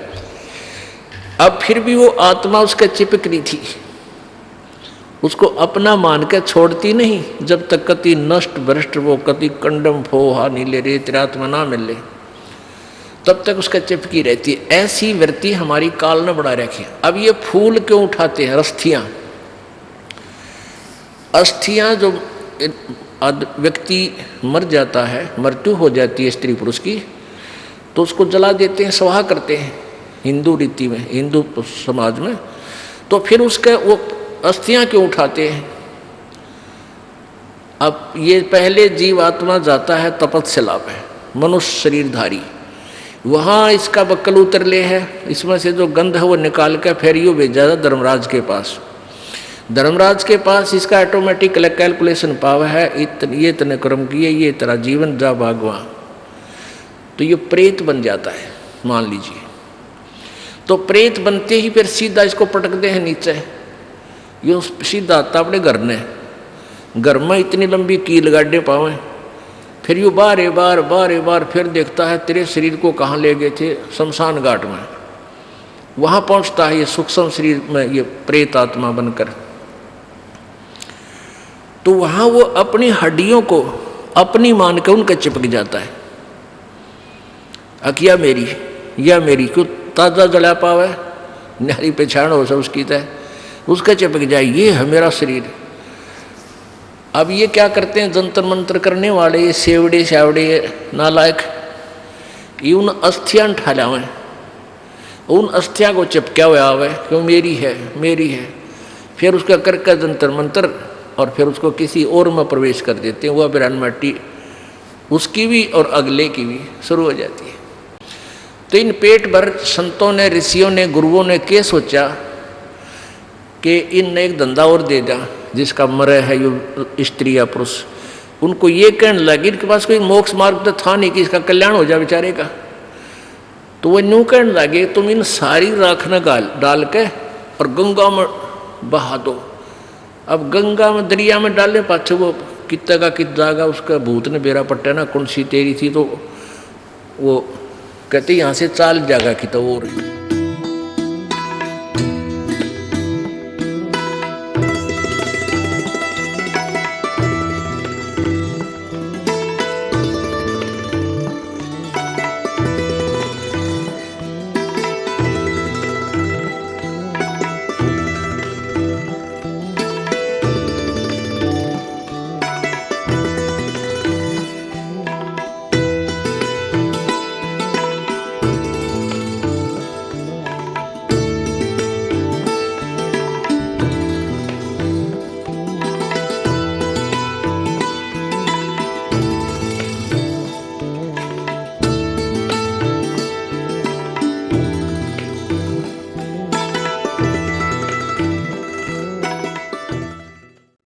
अब फिर भी वो आत्मा उसके चिपक रही थी, उसको अपना मान के छोड़ती नहीं, जब तक कति नष्ट भ्रष्ट वो कति कंडम फोहा नीले रे तिरात्मा ना मिले, तब तक उसका चिपकी रहती है। ऐसी वृत्ति हमारी काल ने बढ़ा रखी है। अब ये फूल क्यों उठाते हैं? अस्थियां जो व्यक्ति मर जाता है, मृत्यु हो जाती है स्त्री पुरुष की, तो उसको जला देते हैं, स्वाहा करते हैं हिंदू रीति में, हिंदू समाज में। तो फिर उसके वो अस्थियां क्यों उठाते हैं? अब ये पहले जीवात्मा जाता है तपस्या पे, मनुष्य शरीरधारी, वहाँ इसका बक्कल उतर ले है, इसमें से जो गंध है वो निकाल कर फिर यूँ भेजा धर्मराज के पास। धर्मराज के पास इसका ऑटोमेटिक कैलकुलेशन पावर है, ये इतने कर्म किए, ये तेरा जीवन जा भागवा, तो ये प्रेत बन जाता है मान लीजिए। तो प्रेत बनते ही फिर सीधा इसको पटकते हैं नीचे, ये सीधा आता अपने घर ने, घर में इतनी लंबी कील गाड़े पावे, फिर यू बारे बार फिर देखता है तेरे शरीर को कहाँ ले गए थे, शमशान घाट में। वहाँ पहुँचता है ये सूक्ष्म शरीर में, ये प्रेत आत्मा बनकर। तो वहाँ वो अपनी हड्डियों को अपनी मान के उनका चिपक जाता है। अकिया मेरी या मेरी क्यों ताज़ा जला पावे, नारी पहचान हो सब उसकी तय, उसका चिपक जाए, ये है मेरा शरीर। अब ये क्या करते हैं जंतर मंत्र करने वाले, ये सेवड़े शावड़े नालायक, ये उन अस्थियां उठा लावें, उन अस्थियां को चिपका हुआ आवे क्यों मेरी है, फिर उसका करके जंतर मंत्र और फिर उसको किसी और में प्रवेश कर देते हैं, वह बिरान मट्टी उसकी भी और अगले की भी शुरू हो जाती है। तो इन पेट भर संतों ने, ऋषियों ने, गुरुओं ने क्या सोचा कि इनने एक धंधा और दे दिया, जिसका मरे है ये स्त्री या पुरुष, उनको ये कहने लगे इनके पास कोई मोक्ष मार्ग तो था नहीं कि इसका कल्याण हो जाए बेचारे का। तो वो यूँ कहने लगे तुम इन सारी राख न डाल के और गंगा में बहा दो। अब गंगा में दरिया में डालने पाछे वो कितना का कित जाएगा, उसका भूत ने बेरा पट्टा ना कौन सी तेरी थी, तो वो कहते यहाँ से चाल जाएगा कि तो और